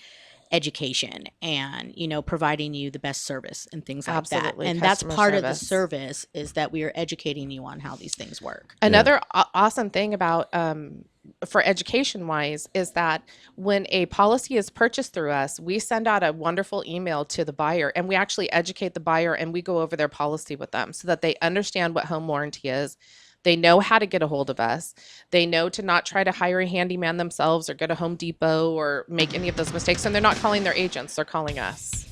education and providing you the best service and things like that. And that's part of the service, is that we are educating you on how these things work. Another awesome thing about for education wise is that when a policy is purchased through us, we send out a wonderful email to the buyer, and we actually educate the buyer, and we go over their policy with them so that they understand what home warranty is. They know how to get a hold of us. They know to not try to hire a handyman themselves or go to Home Depot or make any of those mistakes. And they're not calling their agents. They're calling us.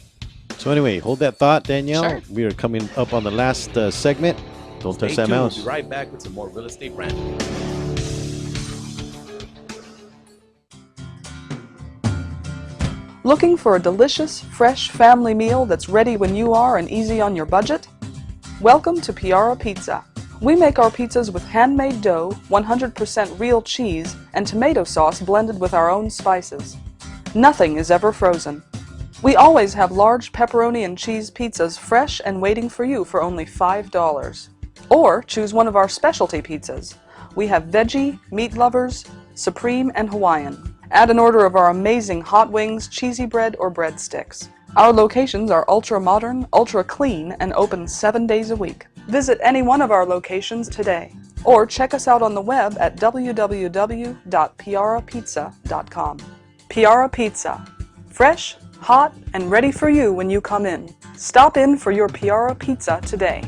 So anyway, hold that thought, Danielle. Sure. We are coming up on the last segment. Don't touch that mouse. We'll be right back with some more real estate branding. Looking for a delicious, fresh family meal that's ready when you are and easy on your budget? Welcome to Piara Pizza. We make our pizzas with handmade dough, 100% real cheese, and tomato sauce blended with our own spices. Nothing is ever frozen. We always have large pepperoni and cheese pizzas fresh and waiting for you for only $5. Or choose one of our specialty pizzas. We have veggie, meat lovers, supreme, and Hawaiian. Add an order of our amazing hot wings, cheesy bread, or breadsticks. Our locations are ultra-modern, ultra-clean, and open 7 days a week. Visit any one of our locations today, or check us out on the web at www.piarapizza.com. Piara Pizza. Fresh, hot, and ready for you when you come in. Stop in for your Piara Pizza today.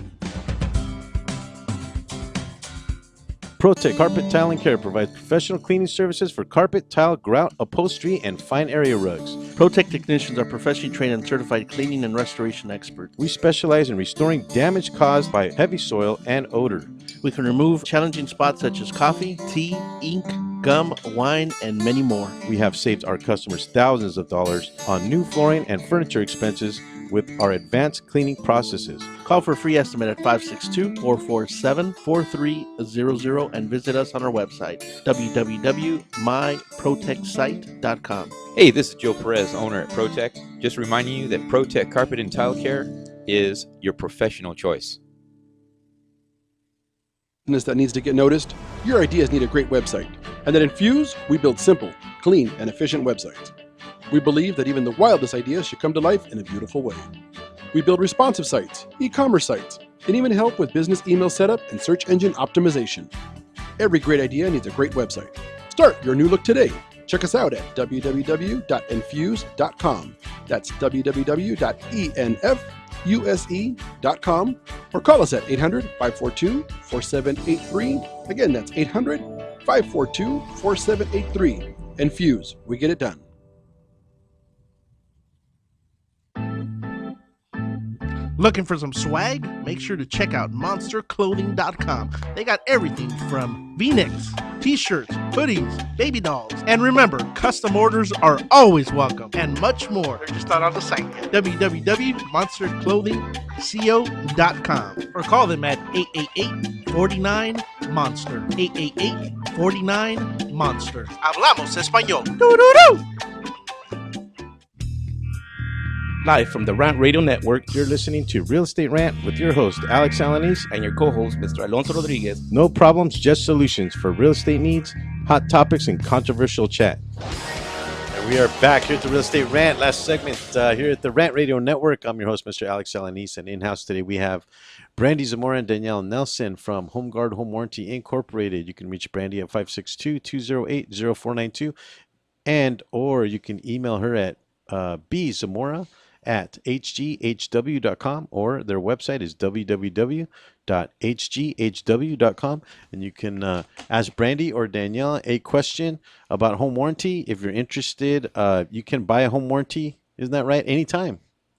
ProTech Carpet Tile and Care provides professional cleaning services for carpet, tile, grout, upholstery, and fine area rugs. ProTech technicians are professionally trained and certified cleaning and restoration experts. We specialize in restoring damage caused by heavy soil and odor. We can remove challenging spots such as coffee, tea, ink, gum, wine, and many more. We have saved our customers thousands of dollars on new flooring and furniture expenses with our advanced cleaning processes. Call for a free estimate at 562-447-4300 and visit us on our website, www.myprotectsite.com. Hey, this is Joe Perez, owner at Protect. Just reminding you that Protect Carpet and Tile Care is your professional choice. That needs to get noticed, your ideas need a great website. And at Infuse, we build simple, clean, and efficient websites. We believe that even the wildest ideas should come to life in a beautiful way. We build responsive sites, e-commerce sites, and even help with business email setup and search engine optimization. Every great idea needs a great website. Start your new look today. Check us out at www.infuse.com. That's www.enfuse.com, or call us at 800-542-4783. Again, that's 800-542-4783. Infuse, we get it done. Looking for some swag? Make sure to check out monsterclothing.com. They got everything from V-necks, t-shirts, hoodies, baby dolls. And remember, custom orders are always welcome, and much more. They're just not on the site yet. www.monsterclothingco.com, or call them at 888-49-MONSTER. 888-49-MONSTER. Hablamos español. Doo-doo-doo! Live from the Rant Radio Network, You're listening to Real Estate Rant with your host, Alex Alanis, and your co-host, Mr. Alonso Rodriguez. No problems, just solutions for real estate needs, hot topics, and controversial chat. And we are back here at the Real Estate Rant. Last segment here at the Rant Radio Network. I'm your host, Mr. Alex Alanis, and in-house today we have Brandy Zamora and Danielle Nelson from Home Guard Home Warranty Incorporated. You can reach Brandy at 562-208-0492, and or you can email her at bzamora@hghw.com, or their website is www.hghw.com, and you can ask Brandy or Danielle a question about home warranty. If you're interested, you can buy a home warranty, isn't that right? Anytime.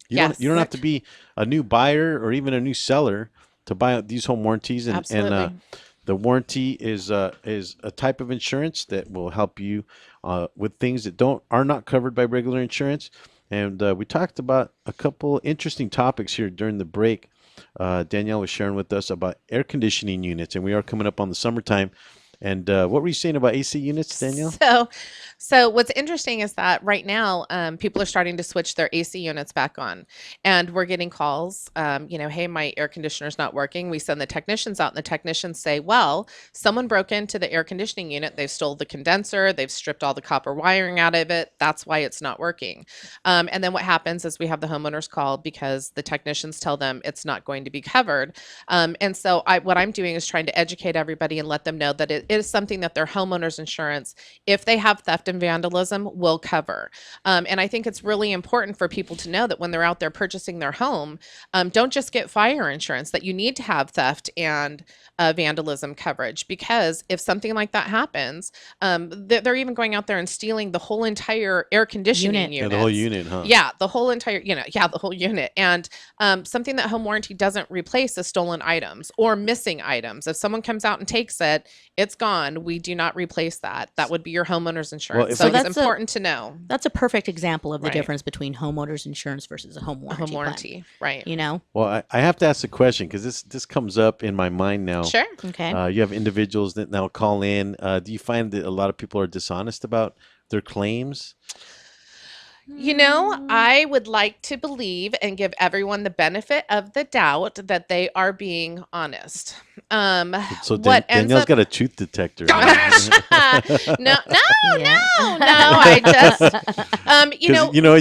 You don't have to be a new buyer or even a new seller to buy these home warranties, and the warranty is a type of insurance that will help you with things that are not covered by regular insurance. And we talked about a couple interesting topics here during the break. Danielle was sharing with us about air conditioning units, and we are coming up on the summertime. And what were you saying about AC units, Danielle? So what's interesting is that right now, people are starting to switch their AC units back on, and we're getting calls, hey, my air conditioner's not working. We send the technicians out, and the technicians say, well, someone broke into the air conditioning unit. They've stole the condenser. They've stripped all the copper wiring out of it. That's why it's not working. And then what happens is we have the homeowners call because the technicians tell them it's not going to be covered. And so what I'm doing is trying to educate everybody and let them know that it is something that their homeowners insurance, if they have theft and vandalism, will cover. And I think it's really important for people to know that when they're out there purchasing their home, don't just get fire insurance, that you need to have theft and vandalism coverage, because if something like that happens, they're even going out there and stealing the whole entire air conditioning unit. Yeah, the whole unit, huh? Yeah, the whole entire unit. Yeah, the whole unit. And something that home warranty doesn't replace is stolen items or missing items. If someone comes out and takes it, it's gone. We do not replace that. That would be your homeowner's insurance. Well, so it's important to know. That's a perfect example of the difference between homeowner's insurance versus a home warranty. Home warranty, right? You know. Well, I have to ask a question because this comes up in my mind now. Sure. Okay. You have individuals that now call in. Do you find that a lot of people are dishonest about their claims? You know, I would like to believe and give everyone the benefit of the doubt that they are being honest. So Danielle's got a truth detector. No. I just,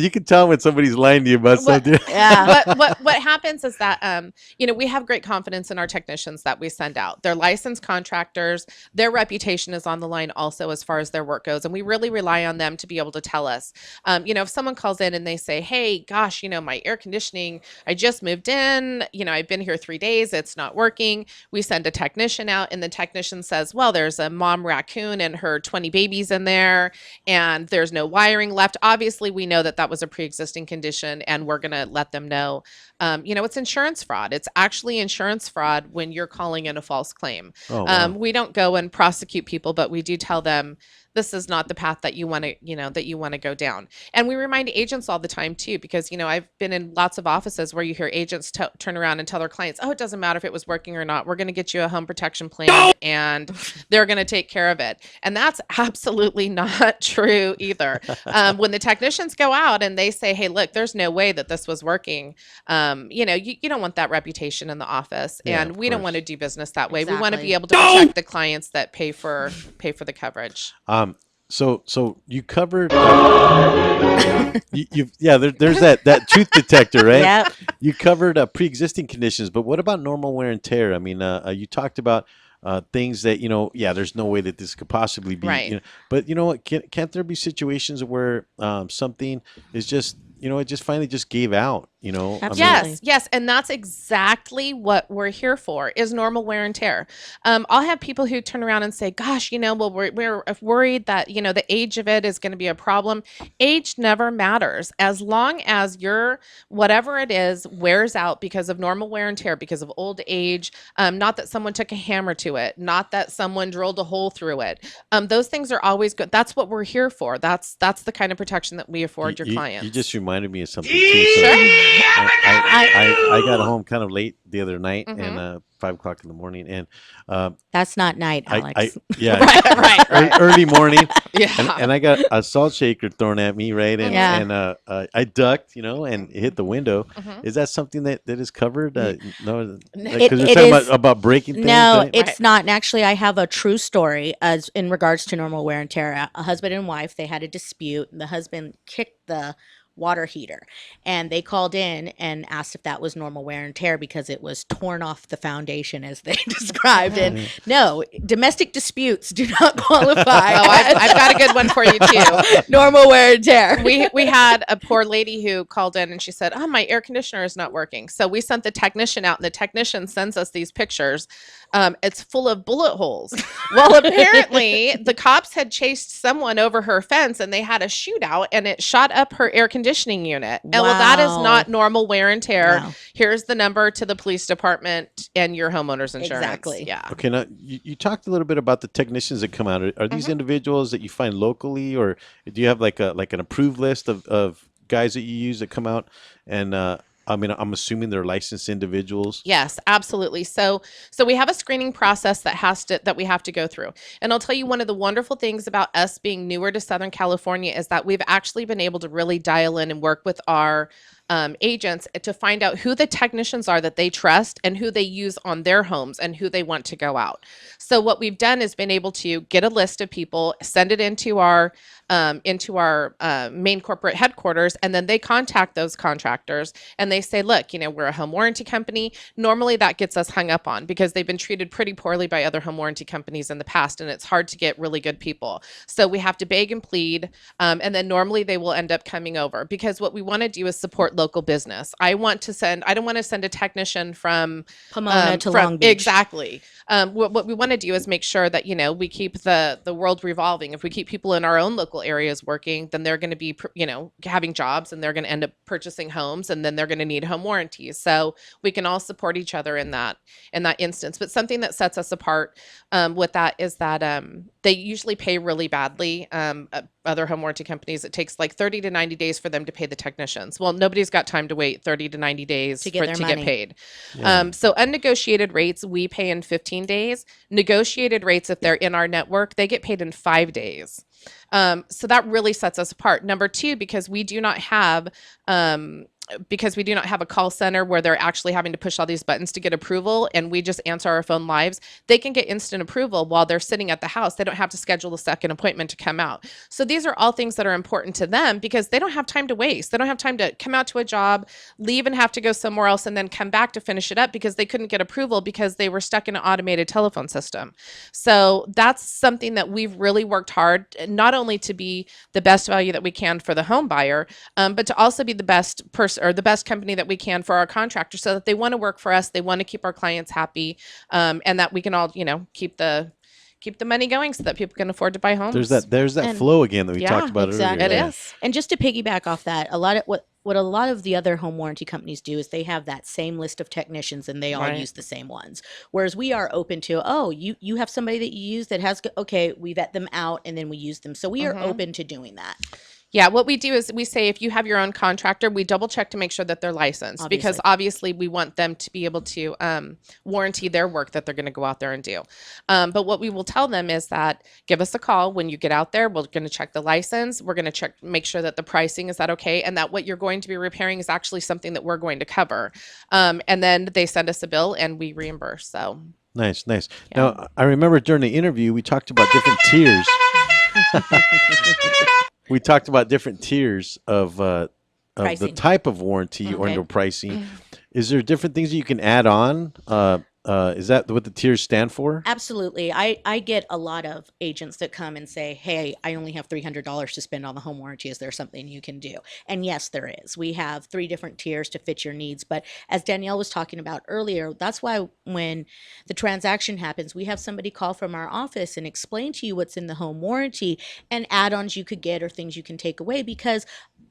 you can tell when somebody's lying to you about something. Yeah. What happens is that, we have great confidence in our technicians that we send out. They're licensed contractors. Their reputation is on the line also as far as their work goes. And we really rely on them to be able to tell us, if someone calls in and they say, hey, gosh, my air conditioning, I just moved in, I've been here 3 days, it's not working. We send a technician out, and the technician says, well, there's a mom raccoon and her 20 babies in there, and there's no wiring left. Obviously, we know that was a pre-existing condition, and we're going to let them know. It's insurance fraud. It's actually insurance fraud when you're calling in a false claim. Oh, wow. We don't go and prosecute people, but we do tell them this is not the path that you want to, that you want to go down. And we remind agents all the time too, because, I've been in lots of offices where you hear agents turn around and tell their clients, oh, it doesn't matter if it was working or not. We're going to get you a home protection plan and they're going to take care of it. And that's absolutely not true either. When the technicians go out and they say, hey, look, there's no way that this was working. You don't want that reputation in the office, and we don't want to do business that way. We want to be able to protect the clients that pay for the coverage. So you covered, there's that truth detector, right? Yep. You covered pre-existing conditions, but what about normal wear and tear? I mean, you talked about things that, there's no way that this could possibly be, Right. But you know what, can't there be situations where something is just, it just finally just gave out, Absolutely. Yes. And that's exactly what we're here for, is normal wear and tear. I'll have people who turn around and say, gosh, well, we're worried that, the age of it is going to be a problem. Age never matters. As long as your, whatever it is, wears out because of normal wear and tear, because of old age, not that someone took a hammer to it, not that someone drilled a hole through it. Those things are always good. That's what we're here for. That's the kind of protection that we afford your clients. You just reminded me of something too. So I got home kind of late the other night, and 5 o'clock in the morning, and That's not night, Alex. right. Early morning, Yeah. and I got a salt shaker thrown at me, right, and I ducked, and hit the window. Is that something that is covered? No, because we're talking about breaking things. No, right? it's not. And actually, I have a true story as in regards to normal wear and tear. A husband and wife, they had a dispute. The husband kicked the water heater, and they called in and asked if that was normal wear and tear because it was torn off the foundation, as they described. And no, domestic disputes do not qualify. Oh, I've got a good one for you too. Normal wear and tear. We had a poor lady who called in and she said, oh, my air conditioner is not working. So we sent the technician out, and the technician sends us these pictures. It's full of bullet holes. Well, apparently the cops had chased someone over her fence, and they had a shootout, and it shot up her air conditioning unit. And well, that is not normal wear and tear. No. Here's the number to the police department and your homeowner's insurance. Exactly. Yeah. Okay, now you talked a little bit about the technicians that come out. Are these individuals that you find locally, or do you have like an approved list of guys that you use that come out? And I mean, I'm assuming they're licensed individuals. Yes, absolutely. So we have a screening process that we have to go through. And I'll tell you, one of the wonderful things about us being newer to Southern California is that we've actually been able to really dial in and work with our agents to find out who the technicians are that they trust and who they use on their homes and who they want to go out. So what we've done is been able to get a list of people, send it into our main corporate headquarters, and then they contact those contractors and they say, look, we're a home warranty company. Normally that gets us hung up on because they've been treated pretty poorly by other home warranty companies in the past, and it's hard to get really good people. So we have to beg and plead, and then normally they will end up coming over, because what we want to do is support local business. I don't want to send a technician from Pomona to Long Beach. Exactly. What we want to do is make sure that, we keep the world revolving. If we keep people in our own local areas working, then they're going to be, having jobs, and they're going to end up purchasing homes, and then they're going to need home warranties. So we can all support each other in that instance. But something that sets us apart with that is that they usually pay really badly. Other home warranty companies, it takes like 30 to 90 days for them to pay the technicians. Well, nobody's got time to wait 30 to 90 days to get paid. Yeah. So unnegotiated rates, we pay in 15 days. Negotiated rates, if they're in our network, they get paid in 5 days. So that really sets us apart. Number two, because we do not have a call center where they're actually having to push all these buttons to get approval, and we just answer our phone lives, they can get instant approval while they're sitting at the house. They don't have to schedule a second appointment to come out. So these are all things that are important to them because they don't have time to waste. They don't have time to come out to a job, leave and have to go somewhere else, and then come back to finish it up because they couldn't get approval because they were stuck in an automated telephone system. So that's something that we've really worked hard, not only to be the best value that we can for the home buyer, but to also be the best person or the best company that we can for our contractors, so that they want to work for us, they want to keep our clients happy, and that we can all, keep the money going so that people can afford to buy homes. There's that flow again that we talked about exactly. earlier. It is. And just to piggyback off that, a lot of what what a lot of the other home warranty companies do is they have that same list of technicians and they all Right. use the same ones. Whereas we are open to, oh, you have somebody that you use that has, okay, we vet them out and then we use them. So we are open to doing that. Yeah, what we do is we say if you have your own contractor, we double check to make sure that they're licensed because obviously we want them to be able to warranty their work that they're going to go out there and do. But what we will tell them is that give us a call when you get out there. We're going to check the license. We're going to check, make sure that the pricing is that okay, and that what you're going to be repairing is actually something that we're going to cover. And then they send us a bill and we reimburse. So nice. Now I remember during the interview we talked about different tiers. We talked about different tiers of the type of warranty or no pricing. Is there different things that you can add on? Is that what the tiers stand for? Absolutely. I get a lot of agents that come and say, hey, I only have $300 to spend on the home warranty. Is there something you can do? And yes, there is. We have 3 different tiers to fit your needs. But as Danielle was talking about earlier, that's why when the transaction happens, we have somebody call from our office and explain to you what's in the home warranty and add-ons you could get or things you can take away, because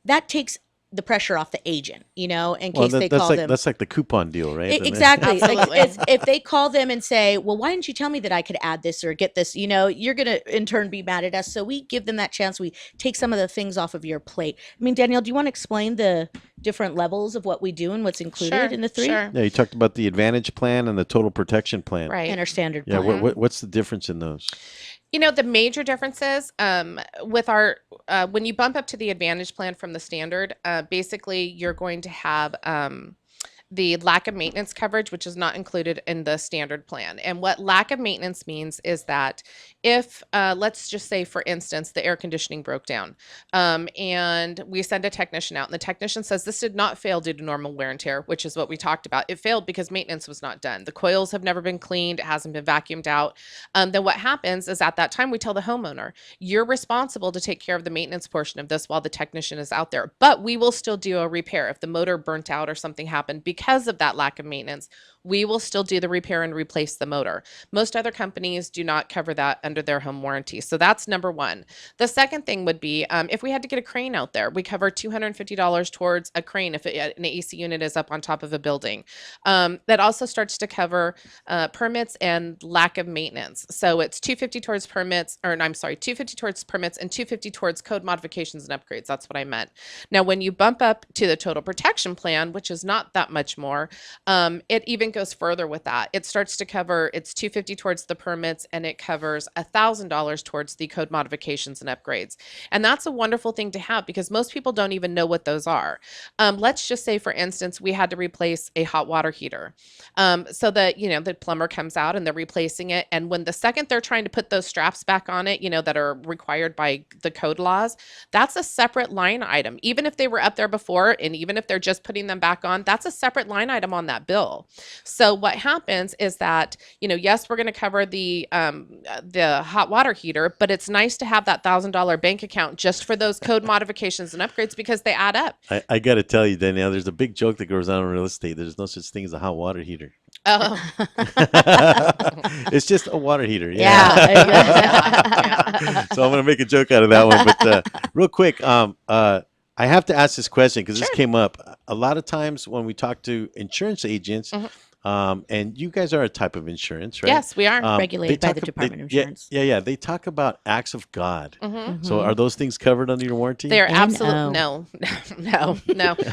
that takes the pressure off the agent, in case they call them. That's like the coupon deal, right? Exactly. If they call them and say, well, why didn't you tell me that I could add this or get this, you're going to in turn be mad at us. So we give them that chance. We take some of the things off of your plate. I mean, Danielle, do you want to explain the different levels of what we do and what's included in the 3? Sure. Yeah, you talked about the Advantage plan and the Total Protection plan. Right. And our standard Yeah, plan. what's the difference in those? The major difference is with our when you bump up to the Advantage plan from the standard, basically you're going to have the lack of maintenance coverage, which is not included in the standard plan. And what lack of maintenance means is that if, let's just say, for instance, the air conditioning broke down and we send a technician out and the technician says this did not fail due to normal wear and tear, which is what we talked about. It failed because maintenance was not done. The coils have never been cleaned. It hasn't been vacuumed out. Then what happens is at that time, we tell the homeowner, you're responsible to take care of the maintenance portion of this while the technician is out there. But we will still do a repair. If the motor burnt out or something happened because of that lack of maintenance, we will still do the repair and replace the motor. Most other companies do not cover that under their home warranty. So that's number one. The second thing would be if we had to get a crane out there, we cover $250 towards a crane if an AC unit is up on top of a building. That also starts to cover permits and lack of maintenance. So it's $250 towards permits, or I'm sorry, $250 towards permits and $250 towards code modifications and upgrades. That's what I meant. Now, when you bump up to the total protection plan, which is not that much more, it even goes further with that. It starts to cover, it's $250 towards the permits and it covers $1,000 towards the code modifications and upgrades. And that's a wonderful thing to have because most people don't even know what those are. Let's just say, for instance, we had to replace a hot water heater. So that, the plumber comes out and they're replacing it. And when the second they're trying to put those straps back on it, that are required by the code laws, that's a separate line item. Even if they were up there before, and even if they're just putting them back on, that's a separate line item on that bill. So what happens is that, yes, we're going to cover the hot water heater, but it's nice to have that $1,000 bank account just for those code modifications and upgrades because they add up. I got to tell you, Danielle, there's a big joke that goes on in real estate. There's no such thing as a hot water heater. Oh, it's just a water heater. Yeah. So I'm going to make a joke out of that one. But real quick, I have to ask this question because this came up a lot of times when we talk to insurance agents. And you guys are a type of insurance, right? Yes, we are. Regulated by the Department of Insurance. Yeah. They talk about acts of God. So are those things covered under your warranty? They are absolutely no.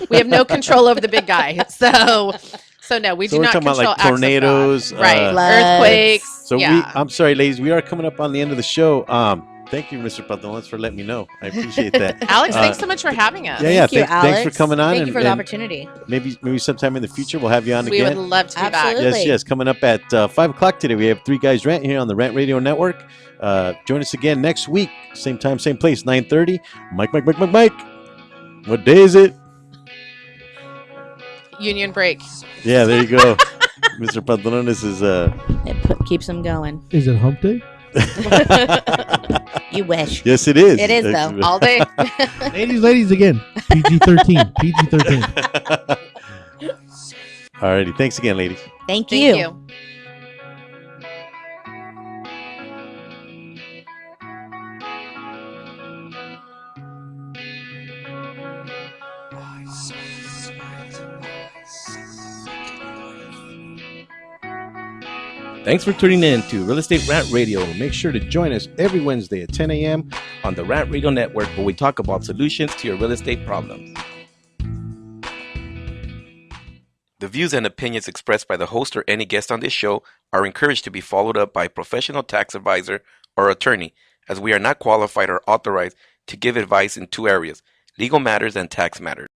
We have no control over the big guy. So no, we do not control about like tornadoes, right? Earthquakes. So I'm sorry, ladies, we are coming up on the end of the show. Thank you, Mr. Pantalones, for letting me know. I appreciate that. Alex, thanks so much for having us. Thank you, Alex. Thanks for coming on. Thank you for the opportunity. Maybe sometime in the future we'll have you on we again. We would love to be back. Yes. Coming up at 5 o'clock today, we have 3 Guys Rant here on the Rant Radio Network. Join us again next week. Same time, same place, 9:30. Mike. What day is it? Union break. Yeah, there you go. Mr. Pantalones is... It keeps them going. Is it hump day? You wish. Yes, it is. It is, though. All day. Ladies again. PG-13. PG-13. All righty. Thanks again, ladies. Thank you. I Thanks for tuning in to Real Estate Rant Radio Make sure to join us every Wednesday at 10 a.m. on the Rant Radio Network, where we talk about solutions to your real estate problems. The views and opinions expressed by the host or any guest on this show are encouraged to be followed up by a professional tax advisor or attorney, as we are not qualified or authorized to give advice in two areas: legal matters and tax matters.